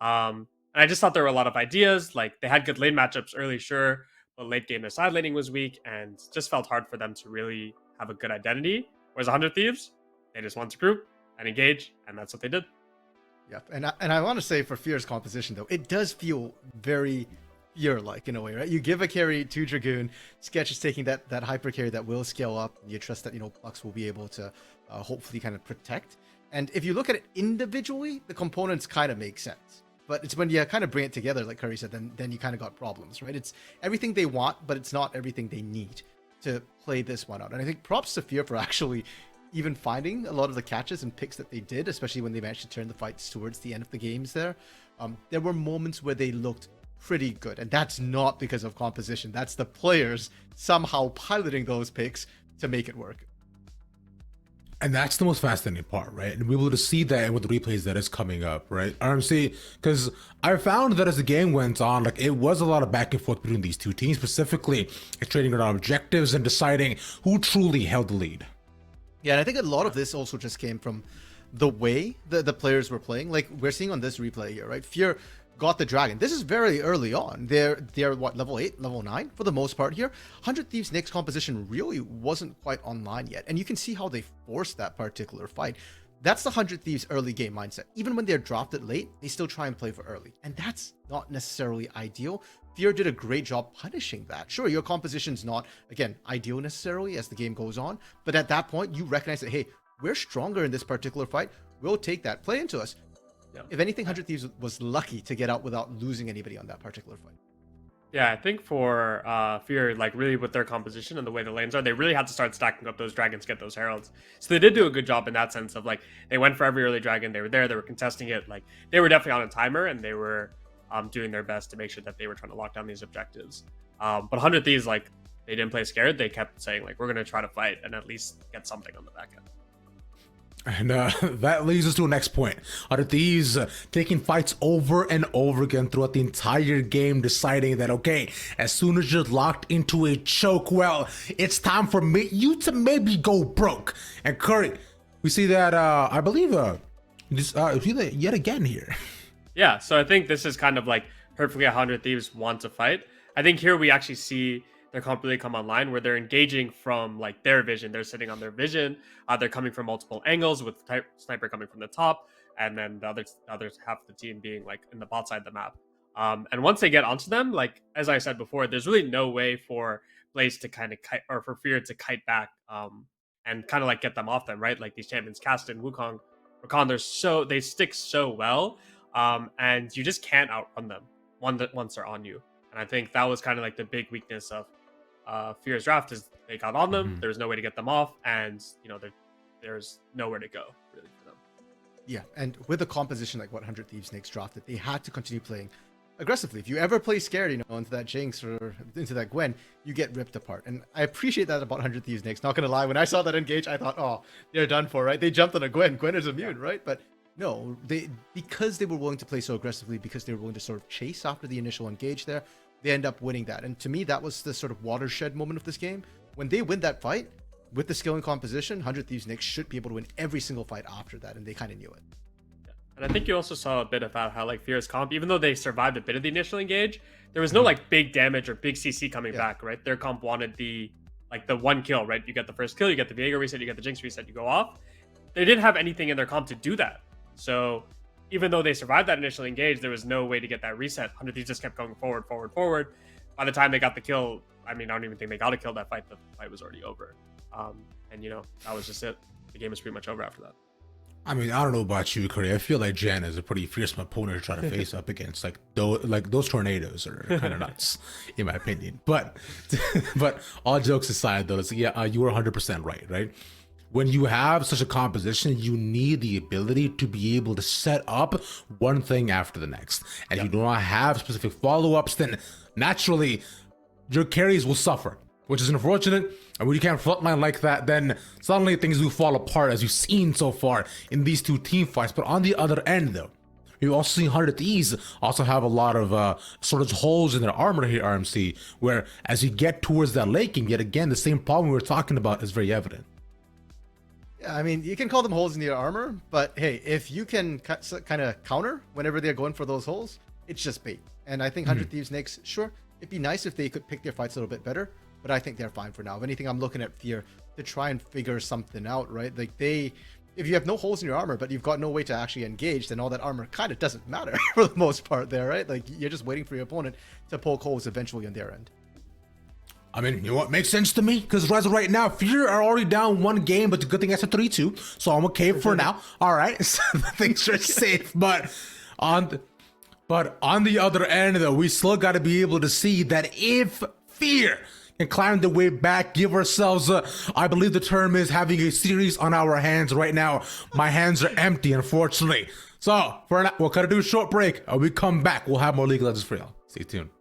And I just thought there were a lot of ideas. They had good lane matchups early, sure, but late game their side laning was weak and just felt hard for them to really have a good identity. Whereas 100 Thieves, they just want to group and engage, and that's what they did. Yeah, and I want to say for Fear's composition though, it does feel very Fear-like in a way, right? You give a carry to Dragoon, Sketch is taking that hyper carry that will scale up. You trust that Plux will be able to hopefully kind of protect. And if you look at it individually, the components kind of make sense. But it's when you kind of bring it together, like Curry said, then you kind of got problems, right? It's everything they want, but it's not everything they need to play this one out. And I think props to Fear for actually even finding a lot of the catches and picks that they did, especially when they managed to turn the fights towards the end of the games there. There were moments where they looked pretty good, and that's not because of composition. That's the players somehow piloting those picks to make it work. And that's the most fascinating part, right? And we're able to see that with the replays that is coming up, right? RMC, because I found that as the game went on, it was a lot of back and forth between these two teams, specifically trading around objectives and deciding who truly held the lead. Yeah, and I think a lot of this also just came from the way the players were playing. We're seeing on this replay here, right? Fear got the dragon. This is very early on. They're what, level 8, level 9 for the most part here. 100 Thieves Nick's composition really wasn't quite online yet, and you can see how they forced that particular fight. That's the 100 Thieves early game mindset. Even when they're drafted late, they still try and play for early, and that's not necessarily ideal. Fear did a great job punishing that. Sure, your composition's not, again, ideal necessarily as the game goes on, but at that point, you recognize that, hey, we're stronger in this particular fight. We'll take that. Play into us. If anything, 100 Thieves was lucky to get out without losing anybody on that particular fight. Yeah, I think for Fear, really with their composition and the way the lanes are, they really had to start stacking up those dragons, get those heralds. So they did do a good job in that sense of they went for every early dragon. They were there, they were contesting it. They were definitely on a timer, and they were doing their best to make sure that they were trying to lock down these objectives. But 100 Thieves, they didn't play scared. They kept saying we're going to try to fight and at least get something on the back end. And that leads us to the next point. Are these taking fights over and over again throughout the entire game, deciding that, okay, as soon as you're locked into a choke, well, it's time for you to maybe go broke. And Curry, we see that, I believe, we see that yet again here. Yeah, so I think this is kind of perfectly 100 Thieves want to fight. I think here we actually see their comp really come online where they're engaging from their vision. They're sitting on their vision. They're coming from multiple angles with Sniper coming from the top, and then the other half of the team being in the bot side of the map. And once they get onto them, as I said before, there's really no way for Blaze to kind of kite, or for Fear to kite back and kind of like get them off them, right? Like these champions, Caston, Wukong, Rakan, they stick so well, and you just can't outrun them once they're on you. And I think that was kind of like the big weakness of Fear's draft is they got on them. There was no way to get them off, and there's nowhere to go really for them. Yeah, and with a composition like what 100 Thieves Snakes drafted, they had to continue playing aggressively. If you ever play scared, into that Jinx or into that Gwen, you get ripped apart. And I appreciate that about 100 Thieves Snakes. Not gonna lie, when I saw that engage, I thought, oh, they're done for, right? They jumped on a Gwen. Gwen is immune, right? But no, because they were willing to play so aggressively, because they were willing to sort of chase after the initial engage there, they end up winning that. And to me, that was the sort of watershed moment of this game. When they win that fight, with the skill and composition, 100 Thieves Snakes should be able to win every single fight after that, and they kind of knew it. And I think you also saw a bit about how like Fear's comp, even though they survived a bit of the initial engage, there was no like big damage or big CC coming back, right? Their comp wanted the one kill, right? You get the first kill, you get the Viego reset, you get the Jinx reset, you go off. They didn't have anything in their comp to do that. So even though they survived that initial engage, there was no way to get that reset. 100 Thieves just kept going forward. By the time they got the kill, I mean, I don't even think they got a kill that fight. The fight was already over. And that was just it. The game was pretty much over after that. I mean, I don't know about you, Curry. I feel like Jan is a pretty fearsome opponent to try to face up against. Like those tornadoes are kind of nuts, in my opinion. But all jokes aside, though, you were 100% right? When you have such a composition, you need the ability to be able to set up one thing after the next. And if you do not have specific follow-ups, then naturally your carries will suffer, which is unfortunate. And when you can't frontline like that, then suddenly things will fall apart, as you've seen so far in these two team fights. But on the other end, though, we've also seen 100 Thieves also have a lot of sort of holes in their armor here, RMC, where as you get towards that laking, yet again, the same problem we were talking about is very evident. Yeah, I mean, you can call them holes in your armor, but hey, if you can kind of counter whenever they're going for those holes, it's just bait. And I think 100 Thieves Snakes, sure, it'd be nice if they could pick their fights a little bit better, but I think they're fine for now. If anything, I'm looking at Fear to try and figure something out, right? Like if you have no holes in your armor, but you've got no way to actually engage, then all that armor kind of doesn't matter for the most part there, right? Like you're just waiting for your opponent to poke holes eventually on their end. I mean, you know what makes sense to me? Because as of right now, Fear are already down one game, but the good thing that's a 3-2, so I'm okay for now. All right, so things are safe. But on the other end, though, we still got to be able to see that if Fear can climb the way back, give ourselves, I believe the term is having a series on our hands right now. My hands are empty, unfortunately. So for now, we'll cut it to a short break. When we come back, we'll have more League of Legends for y'all. Stay tuned.